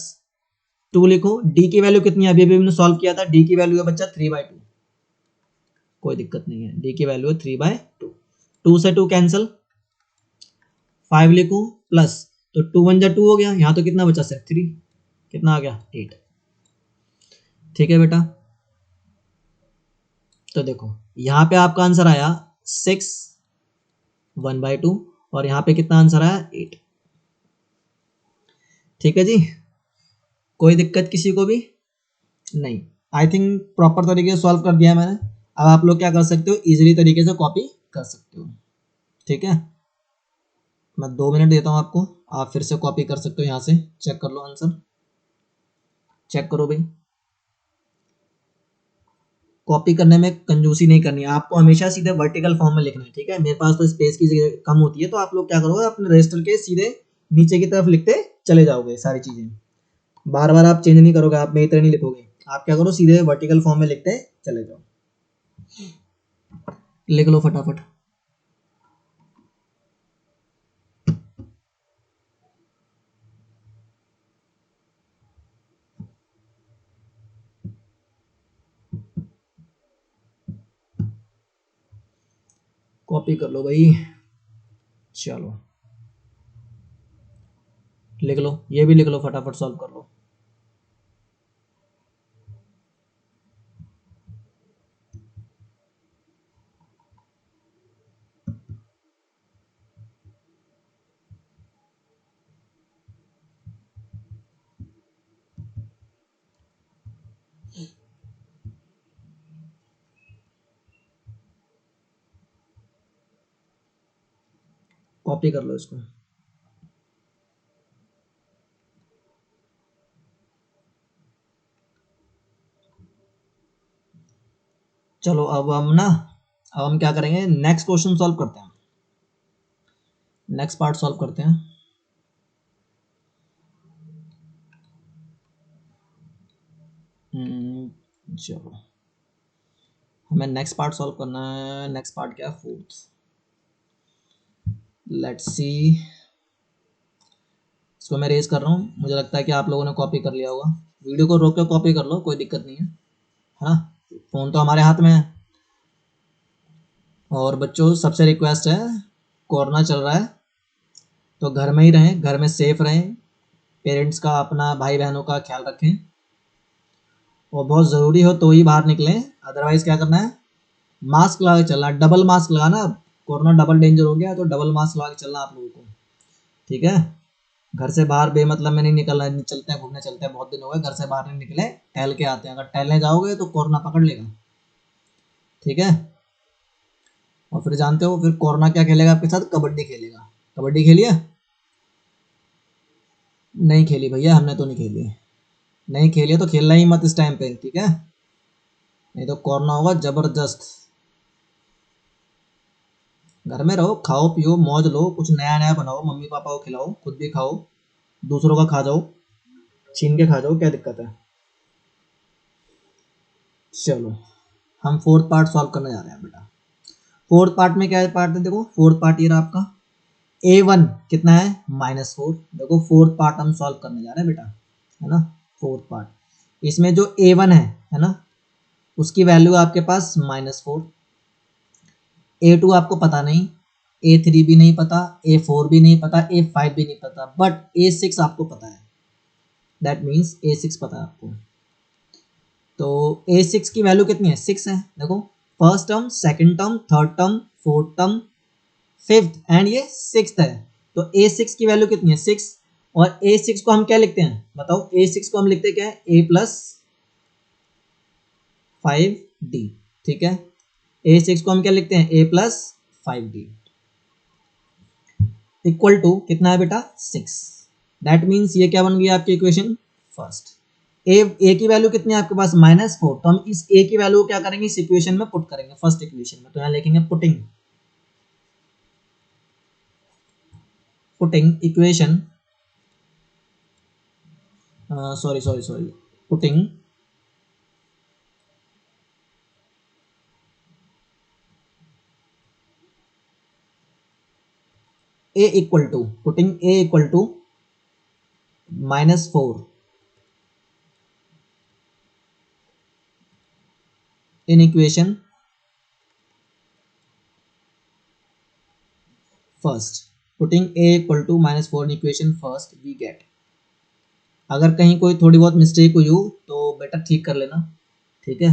2 लिखो। D की वैल्यू कितनी है? अभी अभी हमने सॉल्व किया था। D की वैल्यू है बच्चा 3/2। कोई दिक्कत नहीं है, D की वैल्यू है 3/2। 2 से 2 कैंसिल, 5 लिखो प्लस, तो 2 1 जा 2 हो गया। यहाँ तो कितना बचा? सिर्फ 3। कितना आ गया? 8। ठीक है बेटा, तो देखो यहाँ पे आपका आंसर आया 6 1/2 और यहाँ पे कितना आंसर आया? 8। ठीक है जी, कोई दिक्कत किसी को भी नहीं। आई थिंक प्रॉपर तरीके से सॉल्व कर दिया है मैंने। अब आप लोग क्या कर सकते हो, इजीली तरीके से कॉपी कर सकते हो। ठीक है, मैं 2 मिनट देता हूँ आपको, आप फिर से कॉपी कर सकते हो। यहाँ से चेक कर लो आंसर, चेक करो भाई। कॉपी करने में कंजूसी नहीं करनी है आपको, हमेशा सीधे वर्टिकल फॉर्म में लिखना है। ठीक है, मेरे पास तो स्पेस की जगह कम होती है, तो आप लोग क्या करोगे, अपने रजिस्टर के सीधे नीचे की तरफ लिखते चले जाओगे सारी चीजें। बार बार आप चेंज नहीं करोगे, आप मेरी तरह नहीं लिखोगे। आप क्या करो, सीधे वर्टिकल फॉर्म में लिखते चले जाओ। लिख लो फटाफट। कॉपी कर लो भाई, चलो लिख लो, ये भी लिख लो, फटाफट सॉल्व कर लो। कॉपी कर लो इसको। चलो अब हम क्या करेंगे, नेक्स्ट क्वेश्चन सॉल्व करते हैं, नेक्स्ट पार्ट सॉल्व करते हैं। चलो हमें नेक्स्ट पार्ट सॉल्व करना है। नेक्स्ट पार्ट क्या है, फोर्थ। लेट्स सी, इसको मैं रेज कर रहा हूँ, मुझे लगता है कि आप लोगों ने कॉपी कर लिया होगा। वीडियो को रोक के कॉपी कर लो, कोई दिक्कत नहीं है ना, फोन तो हमारे हाथ में है। और बच्चों सबसे रिक्वेस्ट है, कोरोना चल रहा है तो घर में ही रहें, घर में सेफ रहें, पेरेंट्स का अपना भाई बहनों का ख्याल रखें, और बहुत ज़रूरी हो तो ही बाहर निकलें, अदरवाइज़ क्या करना है, मास्क लगा के चलना, डबल मास्क लगाना। अब कोरोना डबल डेंजर हो गया तो डबल मास्क लगा के चलना आप लोगों को, ठीक है। घर से बाहर बेमतलब में नहीं निकलना, चलते हैं घूमने चलते हैं, बहुत दिन हो गए घर से बाहर नहीं निकले, टहल के आते हैं। अगर टहलने जाओगे तो कोरोना पकड़ लेगा, ठीक है। और फिर जानते हो फिर कोरोना क्या खेलेगा आपके साथ, कबड्डी खेलेगा। कबड्डी खेलिए? नहीं खेली भैया, हमने तो नहीं खेली। नहीं खेलिए तो खेलना ही मत इस टाइम पे, ठीक है, नहीं तो कोरोना होगा जबरदस्त। घर में रहो, खाओ पियो मौज लो, कुछ नया नया बनाओ, मम्मी पापा को खिलाओ, खुद भी खाओ, दूसरों का खा जाओ, छीन के खा जाओ, क्या दिक्कत है। चलो हम फोर्थ पार्ट सॉल्व करने जा रहे हैं बेटा। फोर्थ पार्ट में क्या है, पार्ट है देखो, फोर्थ पार्ट ये रहा आपका। a1 कितना है, -4। देखो फोर्थ पार्ट हम सॉल्व करने जा रहे हैं बेटा, है ना। फोर्थ पार्ट, इसमें जो a1 है ना, उसकी वैल्यू आपके पास -4। a2 आपको पता नहीं, a3 भी नहीं पता, a4 भी नहीं पता, a5 भी नहीं पता, बट a6 आपको पता है। दैट मीन्स a6 पता है आपको। तो a6 की वैल्यू कितनी है, 6 है। देखो first term, second term, third term, fourth term, fifth and ये सिक्स्थ है। तो a6 की वैल्यू कितनी है, 6। और a6 को हम क्या लिखते हैं बताओ, a6 को हम लिखते हैं क्या है, a+5d, ठीक है। a6 को हम क्या लिखते हैं, a+5d इक्वल टू कितना है बेटा, 6। दैट मीन्स ये क्या बन गई आपकी इक्वेशन फर्स्ट। ए की वैल्यू कितनी है आपके पास, -4। तो हम इस ए की वैल्यू को क्या करेंगे, इस इक्वेशन में पुट करेंगे, फर्स्ट इक्वेशन में। तो यहाँ लिखेंगे putting equation, sorry putting a equal to, putting a equal to -4 in equation first. Putting a equal to -4 in equation first we get. अगर कहीं कोई थोड़ी बहुत मिस्टेक हुई हो तो बेटा ठीक कर लेना, ठीक है।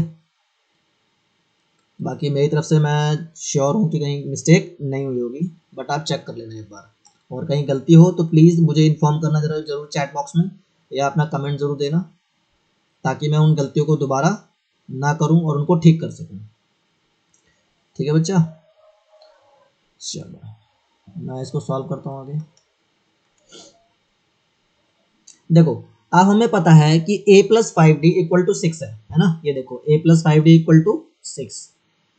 बाकी मेरी तरफ से मैं श्योर हूँ कि कहीं मिस्टेक नहीं हुई होगी, बट आप चेक कर लेना एक बार। और कहीं गलती हो तो प्लीज़ मुझे इन्फॉर्म करना जरूर चैट बॉक्स में, या अपना कमेंट ज़रूर देना, ताकि मैं उन गलतियों को दोबारा ना करूं और उनको ठीक कर सकूं, ठीक है बच्चा। चलो मैं इसको सॉल्व करता हूँ आगे। देखो अब हमें पता है कि a+5d इक्वल टू 6 है ना। ये देखो a+5d equal to 6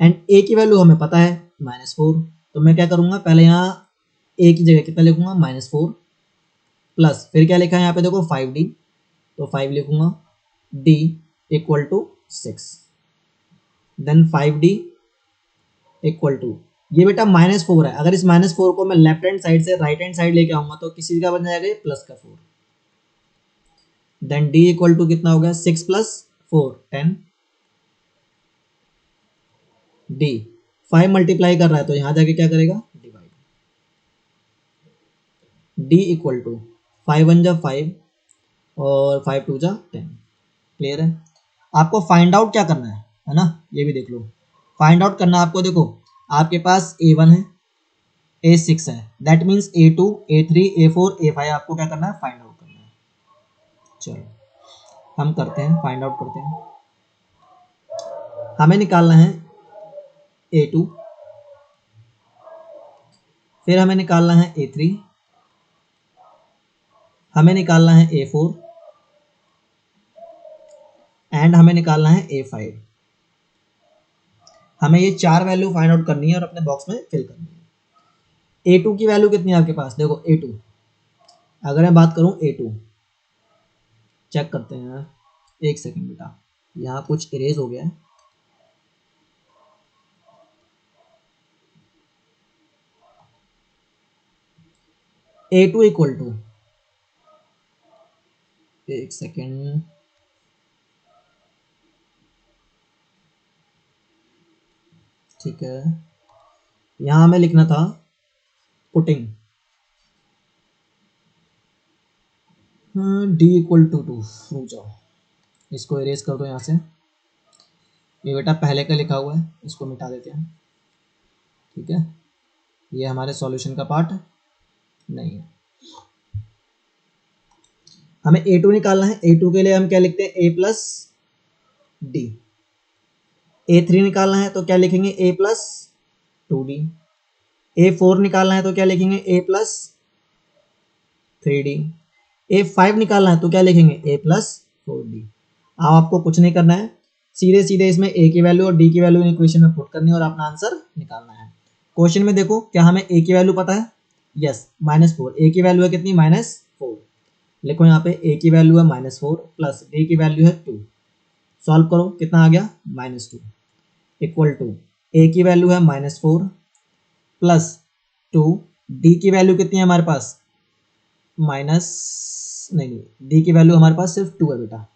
and a की वैल्यू हमें पता है -4। तो मैं क्या करूँगा, पहले यहाँ a की जगह कितना लिखूँगा, -4 प्लस फिर क्या लिखा है यहाँ पे देखो 5d, तो 5 लिखूँगा, d equal to 6, then 5d equal to, ये बेटा -4 है। अगर इस -4 को मैं लेफ्ट हैंड साइड से राइट हैंड साइड लेके आऊँगा तो किसी का बन जाएगा, प्लस का 4। देन d इक्वल टू कितना हो गया, 6 + 4 10, d 5 मल्टीप्लाई कर रहा है तो यहाँ जाके क्या करेगा, डिवाइड। d इक्वल टू 5 1 जा 5 और 5 2 जा 10। क्लियर है। आपको फाइंड आउट क्या करना है ना, ये भी देख लो। फाइंड आउट करना आपको, देखो आपके पास a1 है, a6 है, that means a2 a3 a4 a5 आपको क्या करना है, फाइंड आउट करना है। चलो हम करते हैं, फाइंड आउट करते हैं। हमें निकालना है a2, फिर हमें निकालना है A3, हमें निकालना है A4 एंड हमें निकालना है A5। हमें ये 4 वैल्यू फाइंड आउट करनी है और अपने बॉक्स में फिल करनी है। A2 की वैल्यू कितनी है आपके पास? देखो A2, अगर मैं बात करूं A2, चेक करते हैं। एक सेकंड बेटा, यहाँ कुछ इरेज हो गया है। A2 इक्वल टू, एक सेकेंड, ठीक है, यहाँ हमें लिखना था पुटिंग D इक्वल टू 2। रुक जाओ, इसको इरेज कर दो यहाँ से। ये बेटा पहले का लिखा हुआ है, इसको मिटा देते हैं। ठीक है, ये हमारे सॉल्यूशन का पार्ट नहीं है। हमें A2 निकालना है। A2 के लिए हम क्या लिखते हैं? A plus D. A3 निकालना है तो क्या लिखेंगे? A plus 2D। A4 निकालना है तो क्या लिखेंगे? A plus 3D। A5 निकालना है तो क्या लिखेंगे? A plus 4D। अब आपको कुछ नहीं करना है, सीधे सीधे इसमें A की वैल्यू और D की वैल्यू इक्वेशन में पुट करनी है और अपना आंसर निकालना है। क्वेश्चन में देखो, क्या हमें A की वैल्यू पता है? यस, -4। A की वैल्यू है कितनी? -4। लिखो यहाँ पे A की वैल्यू है -4 प्लस D की वैल्यू है 2। सॉल्व करो, कितना आ गया? -2 इक्वल टू A की वैल्यू है -4 प्लस 2, D की वैल्यू कितनी है हमारे पास? माइनस नहीं, D की वैल्यू हमारे पास सिर्फ 2 है बेटा।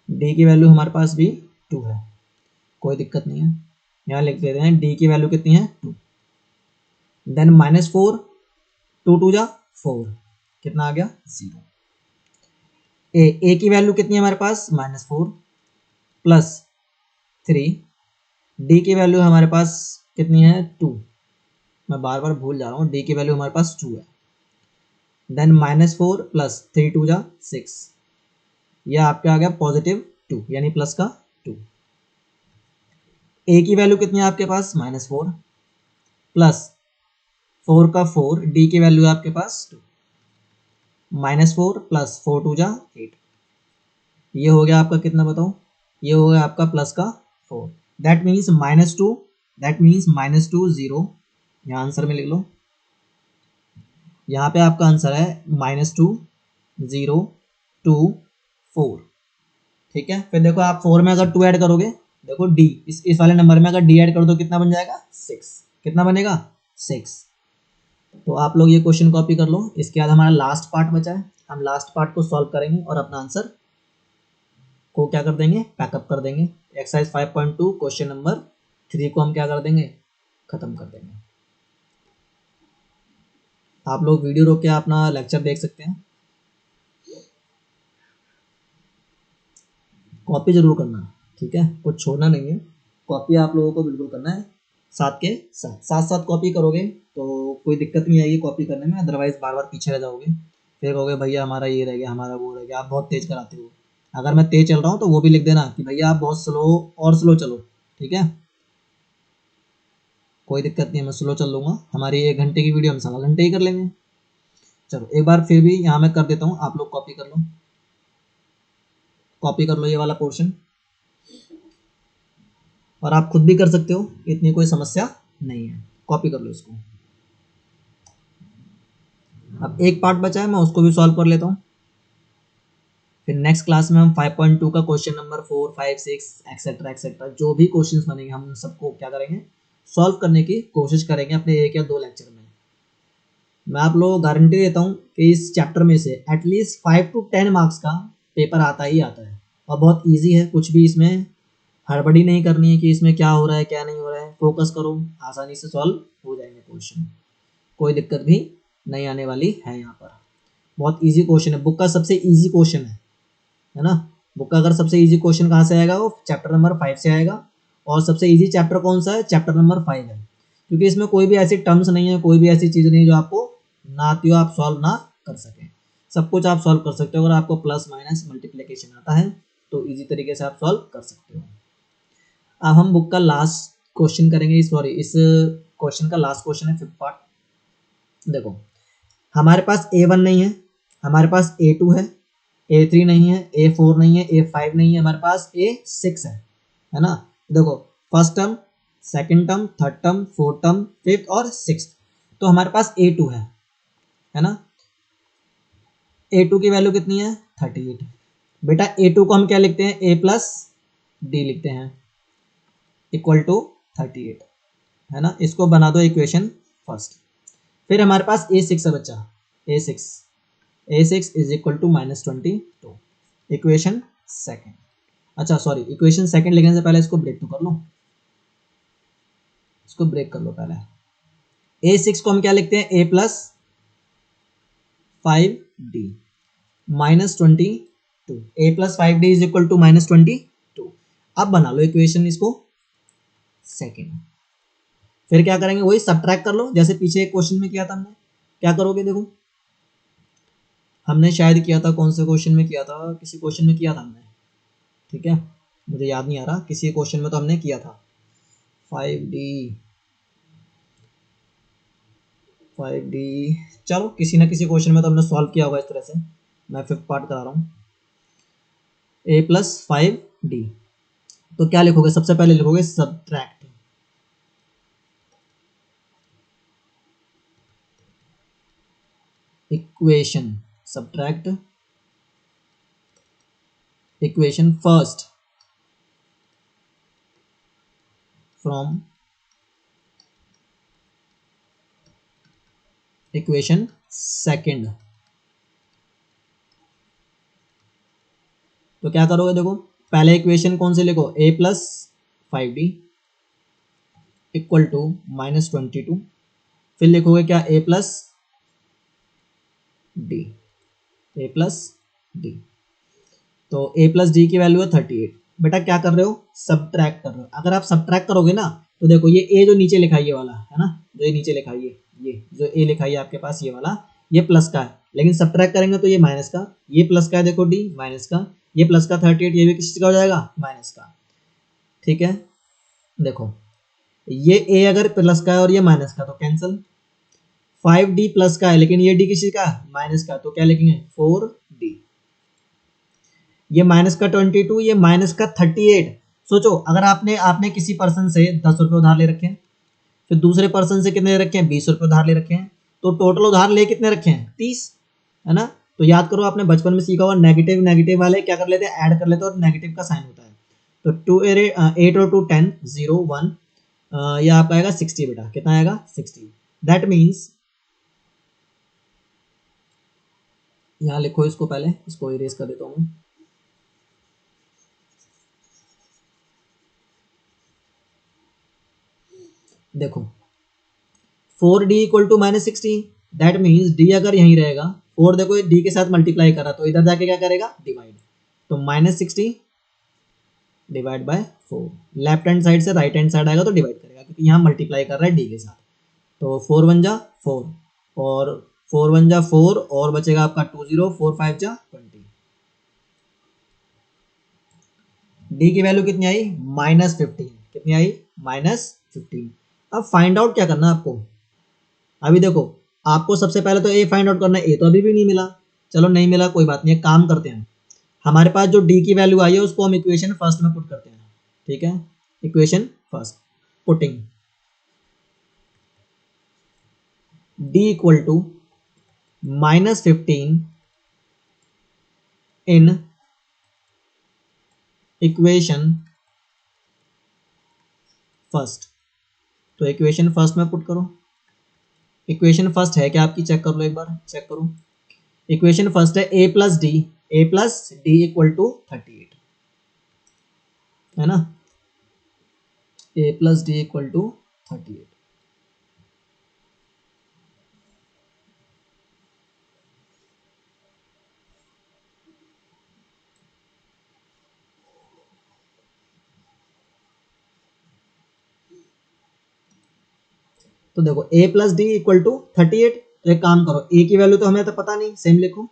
D की वैल्यू हमारे पास भी 2 है, कोई दिक्कत नहीं है। यहाँ लिख देते हैं D की वैल्यू कितनी है? 2। देन -4, 2 2 जा 4, कितना आ गया? 0। A की वैल्यू कितनी है हमारे पास? -4 प्लस 3। D की वैल्यू हमारे पास कितनी है? 2। मैं बार बार भूल जा रहा हूँ, D की वैल्यू हमारे पास 2 है। देन -4 प्लस 3 2 जा 6, यह आपके आ गया +2 यानी प्लस का 2। A की वैल्यू कितनी है आपके पास? -4 प्लस 4 का 4, D की वैल्यू है आपके पास 2। -4 प्लस 4 2 जा 8, ये हो गया आपका कितना बताओ? ये हो गया आपका प्लस का 4। That means -2, that means -2 0। यहाँ आंसर में लिख लो, यहाँ पे आपका आंसर है -2 0 2 4। ठीक है, फिर देखो आप 4 में अगर 2 ऐड करोगे, देखो D, इस वाले नंबर में अगर D ऐड कर दो कितना बन जाएगा? 6। कितना बनेगा? 6। तो आप लोग ये क्वेश्चन कॉपी कर लो। इसके बाद हमारा लास्ट पार्ट बचा है, हम लास्ट पार्ट को सॉल्व करेंगे और अपना आंसर को क्या कर देंगे? पैकअप कर देंगे। एक्सरसाइज 5.2 क्वेश्चन नंबर 3 को हम क्या कर देंगे? खत्म कर देंगे। आप लोग वीडियो रोक के अपना लेक्चर देख सकते हैं। कॉपी जरूर करना, ठीक है, कुछ छोड़ना नहीं है। कॉपी आप लोगों को बिल्कुल करना है, साथ के साथ साथ साथ कॉपी करोगे तो कोई दिक्कत नहीं आएगी कॉपी करने में। अदरवाइज बार बार पीछे रह जाओगे, फिर कहोगे भैया हमारा ये रह गया, हमारा वो रह गया। आप बहुत तेज कराते हो। अगर मैं तेज चल रहा हूँ तो वो भी लिख देना कि भैया आप बहुत स्लो और स्लो चलो, ठीक है। कोई दिक्कत नहीं है, मैं स्लो चल लूँगा। हमारी 1 घंटे की वीडियो हम 1.25 घंटे ही कर लेंगे। चलो एक बार फिर भी यहाँ मैं कर देता हूँ, आप लोग कॉपी कर लो, कॉपी कर लो ये वाला पोर्शन, और आप खुद भी कर सकते हो, इतनी कोई समस्या नहीं है। कॉपी कर लो इसको। अब एक पार्ट बचा है, मैं उसको भी सॉल्व कर लेता हूँ। फिर नेक्स्ट क्लास में हम 5.2 का क्वेश्चन नंबर 4 5 6 एक्सेट्रा एक्सेट्रा जो भी क्वेश्चंस बनेंगे हम उन सबको क्या करेंगे? सॉल्व करने की कोशिश करेंगे अपने 1 या 2 लेक्चर में। मैं आप लोगों को गारंटी देता हूँ कि इस चैप्टर में से एटलीस्ट 5 to 10 मार्क्स का पेपर आता ही आता है, और बहुत ईजी है। कुछ भी इसमें हड़बड़ी नहीं करनी है कि इसमें क्या हो रहा है क्या नहीं हो रहा है। फोकस करो, आसानी से सॉल्व हो जाएंगे क्वेश्चन, कोई दिक्कत भी नहीं आने वाली है। यहाँ पर बहुत इजी क्वेश्चन है, बुक का सबसे इजी क्वेश्चन है ना। बुक का अगर सबसे इजी क्वेश्चन कहाँ से आएगा? वो चैप्टर नंबर 5 से आएगा। और सबसे इजी चैप्टर कौन सा है? चैप्टर नंबर 5 है, क्योंकि इसमें कोई भी ऐसी टर्म्स नहीं है, कोई भी ऐसी चीज़ नहीं है जो आपको ना आती हो, आप सॉल्व ना कर सकें। सब कुछ आप सॉल्व कर सकते हो। अगर आपको प्लस माइनस मल्टीप्लिकेशन आता है तो इजी तरीके से आप सॉल्व कर सकते हो। अब हम बुक का लास्ट क्वेश्चन करेंगे, सॉरी इस क्वेश्चन का लास्ट क्वेश्चन है, फिफ्थ पार्ट। देखो हमारे पास A1 नहीं है, हमारे पास A2 है, A3 नहीं है, A4 नहीं है, A5 नहीं है, हमारे पास A6 है ना। देखो first term, second term, third term, fourth term, fifth और सिक्स्थ, तो हमारे पास A2 है ना। A2 की वैल्यू कितनी है 38। बेटा A2 को हम क्या लिखते हैं, A प्लस डी लिखते हैं, इक्वल टू 38 है ना। इसको बना दो इक्वेशन फर्स्ट। फिर हमारे पास A6 है बच्चा, A6 is equal to -22, equation second. अच्छा सॉरी, इक्वेशन सेकेंड लिखने से पहले इसको ब्रेक तो कर लो, इसको ब्रेक कर लो पहले। A6 को हम क्या लिखते हैं, A plus 5D -22, A plus 5D is equal to -22। अब बना लो इक्वेशन इसको सेकेंड। फिर क्या करेंगे, वही सब्ट्रैक्ट कर लो जैसे पीछे एक क्वेश्चन में किया था हमने। क्या करोगे, देखो हमने शायद किया था, कौन से क्वेश्चन में किया था, किसी क्वेश्चन में किया था हमने, ठीक है मुझे याद नहीं आ रहा, किसी क्वेश्चन में तो हमने किया था 5D, चलो किसी ना किसी क्वेश्चन में तो हमने सॉल्व किया होगा इस तरह से। मैं फिफ्थ पार्ट करा रहा हूँ, A प्लस 5D, तो क्या लिखोगे, सबसे पहले लिखोगे subtract, equation, subtract equation first from equation second. तो क्या करोगे, देखो पहले इक्वेशन कौन से लिखो, A plus 5D equal to -22, फिर लिखोगे क्या, A प्लस डी, तो A प्लस डी की वैल्यू है 38। बेटा क्या कर रहे हो, सब्ट्रैक्ट कर रहे हो। अगर आप सब्ट्रैक्ट करोगे ना तो देखो ये A जो नीचे लिखा है ये वाला है ना, जो ये नीचे लिखा है ये जो A लिखा है आपके पास ये वाला, ये प्लस का है, लेकिन सब्ट्रैक्ट करेंगे तो ये माइनस का, ये प्लस का है, देखो D माइनस का, ये प्लस का 38, ये भी किस का हो जाएगा, माइनस का, ठीक है। देखो ये A अगर प्लस का है और ये माइनस का तो कैंसिल, 5D प्लस का है लेकिन ये D किसी का, माइनस का, तो क्या लिखेंगे 4D, ये माइनस का 22, ये माइनस का 38। सोचो अगर आपने आपने किसी पर्सन से 10 रुपये उधार ले रखे हैं, फिर दूसरे पर्सन से कितने ले रखे हैं, 20 रुपये उधार ले रखे हैं, तो टोटल उधार ले कितने रखे हैं, 30, है ना। तो याद करो आपने बचपन में सीखा हुआ, नेगेटिव नेगेटिव वाले क्या कर लेते हैं, ऐड कर लेते हैं और नेगेटिव का साइन होता है। तो 8 और 2 10 0 1, ये आपका आएगा 60, बेटा कितना आएगा 60। दैट मीन्स यहाँ लिखो, इसको पहले इसको इरेज कर देता हूँ। देखो 4D equal to -60, that means D अगर यहीं रहेगा, 4 देखो D के साथ मल्टीप्लाई करा तो इधर जाके क्या करेगा, डिवाइड, तो -60 divide by 4, left hand side से राइट हैंड साइड आएगा तो डिवाइड करेगा क्योंकि यहाँ मल्टीप्लाई कर रहा है D के साथ। तो 4 1 जा 4 और 4 1 जा 4 और बचेगा आपका 20, 4 5 जा 20। D की वैल्यू कितनी आई, -15, कितनी आई, -15। अब फाइंड आउट क्या करना है आपको, अभी देखो आपको सबसे पहले तो A फाइंड आउट करना है, A तो अभी भी नहीं मिला, चलो नहीं मिला कोई बात नहीं, एक काम करते हैं, हमारे पास जो D की वैल्यू आई है उसको हम इक्वेशन फर्स्ट में पुट करते हैं, ठीक है। Equation first putting D equal to -15 in equation first, तो इक्वेशन फर्स्ट में पुट करो। इक्वेशन फर्स्ट है क्या आपकी, चेक कर लो एक बार, चेक करो। इक्वेशन फर्स्ट है A plus d equal to 38, है ना, A plus d equal to 38। तो देखो A plus d equal to 38, तो एक काम करो, A की वैल्यू तो हमें तो पता नहीं, सेम लिखो,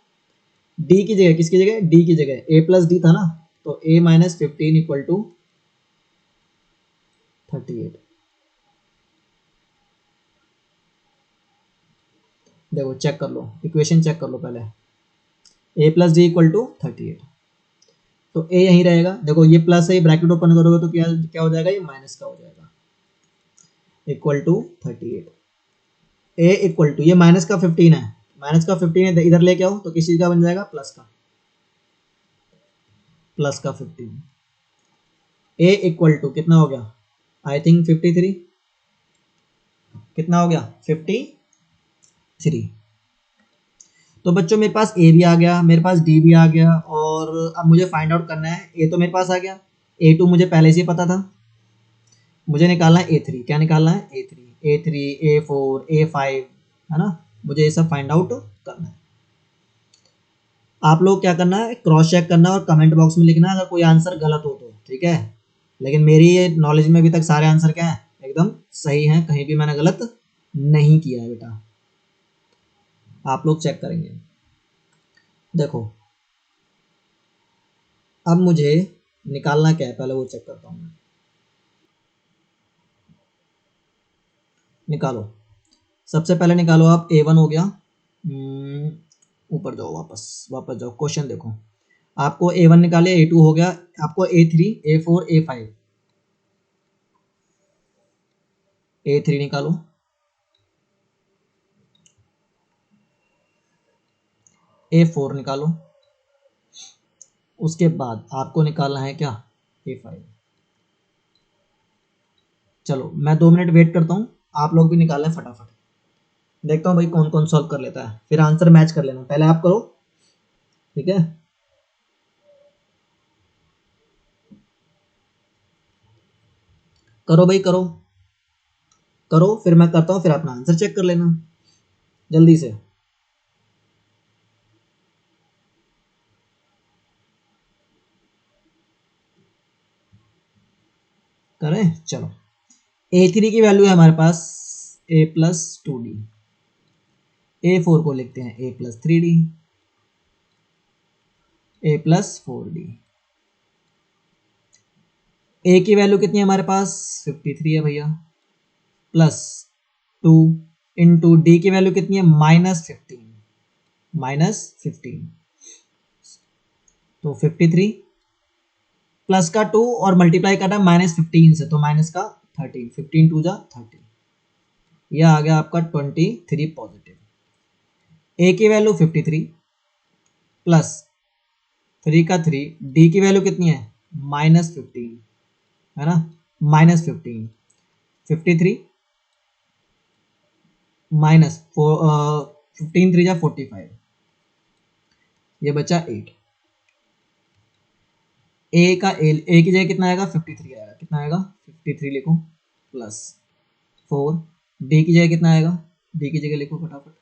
D की जगह, किसकी जगह, D की जगह A प्लस डी था ना, तो A माइनस 15 इक्वल टू 38। देखो चेक कर लो, इक्वेशन चेक कर लो पहले, a plus d equal to 38, तो a यहीं रहेगा। देखो ये प्लस है, ब्रैकेट ओपन करोगे तो क्या क्या हो जाएगा, ये माइनस का हो जाएगा, equal to 38। a equal to, ये माइनस का 15 है, माइनस का 15 है, इधर लेके आओ तो किस चीज का बन जाएगा, प्लस का 15। a इक्वल टू कितना हो गया, आई थिंक 53, कितना हो गया 53। तो बच्चों मेरे पास ए भी आ गया, मेरे पास डी भी आ गया, और अब मुझे फाइंड आउट करना है, ए तो मेरे पास आ गया, ए टू मुझे पहले से ही पता था, मुझे निकालना है ए थ्री। क्या निकालना है, ए थ्री, ए फोर, ए फाइव, है ना, मुझे ये सब फाइंड आउट करना है। आप लोग क्या करना है, क्रॉस चेक करना और कमेंट बॉक्स में लिखना अगर कोई आंसर गलत हो तो, ठीक है। लेकिन मेरी ये नॉलेज में अभी तक सारे आंसर क्या है, एकदम सही हैं, कहीं भी मैंने गलत नहीं किया है बेटा। आप लोग चेक करेंगे। देखो अब मुझे निकालना क्या है, पहले वो चेक करता हूँ मैं। निकालो, सबसे पहले निकालो आप, A1 हो गया, ऊपर जाओ, वापस जाओ, क्वेश्चन देखो, आपको A1 निकाले, A2 हो गया, आपको A3, A4, A5, A3 निकालो, A4 निकालो, उसके बाद आपको निकालना है क्या, A5। चलो मैं 2 मिनट वेट करता हूँ, आप लोग भी निकालें फटाफट, देखता हूँ भाई कौन कौन सॉल्व कर लेता है, फिर आंसर मैच कर लेना, पहले आप करो, ठीक है। करो भाई करो, करो फिर मैं करता हूँ, फिर अपना आंसर चेक कर लेना जल्दी से। करें, चलो A3 की वैल्यू है हमारे पास a प्लस 2d, A4 को लिखते हैं a plus 3d, a plus 4d। a की वैल्यू कितनी है हमारे पास, 53 है भैया, प्लस 2 इंटू डी की वैल्यू कितनी है, -15, -15, तो 53 प्लस का 2 और मल्टीप्लाई करना -15 से, तो माइनस का 13, 15 टू जा 30, यह आ गया आपका 23 पॉजिटिव। ए की वैल्यू 53 प्लस 3 का 3, डी की वैल्यू कितनी है, -15, है ना, -15, 53 माइनस 15 3 जा 45, ये बचा 8। ए की जगह कितना आएगा, 53 आएगा, कितना आएगा 53 लिखो, प्लस 4, डी की जगह कितना आएगा, डी की जगह लिखो फटाफट,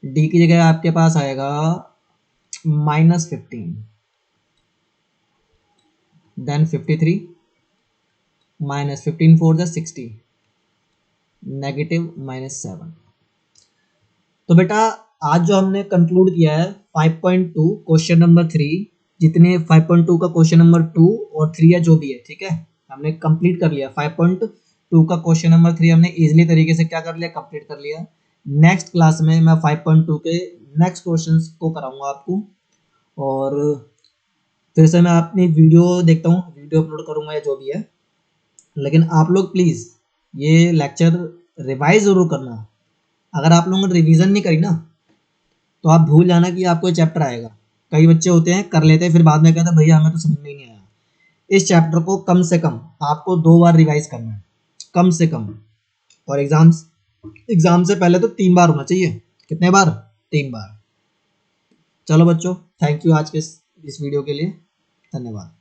डी की जगह आपके पास आएगा -15, देन 53 -15 4 जा 60, -7। तो बेटा आज जो हमने कंक्लूड किया है 5.2 क्वेश्चन नंबर 3, जितने 5.2 का क्वेश्चन नंबर 2 और 3 है जो भी है, ठीक है, हमने कंप्लीट कर लिया। 5.2 का क्वेश्चन नंबर 3 हमने इजीली तरीके से क्या कर लिया, कंप्लीट कर लिया। नेक्स्ट क्लास में मैं 5.2 के नेक्स्ट क्वेश्चंस को कराऊंगा आपको, और फिर से मैं अपनी वीडियो देखता हूँ, वीडियो अपलोड करूंगा या जो भी है। लेकिन आप लोग प्लीज़ ये लेक्चर रिवाइज ज़रूर करना, अगर आप लोगों ने रिवीजन नहीं करी ना तो आप भूल जाना कि आपको चैप्टर आएगा। कई बच्चे होते हैं कर लेते हैं, फिर बाद में कहते हैं भैया हमें तो समझ में ही नहीं आया। इस चैप्टर को कम से कम आपको 2 बार रिवाइज करना है, कम से कम, और एग्जाम से पहले तो 3 बार होना चाहिए। कितने बार, 3 बार। चलो बच्चों, थैंक यू आज के इस वीडियो के लिए, धन्यवाद।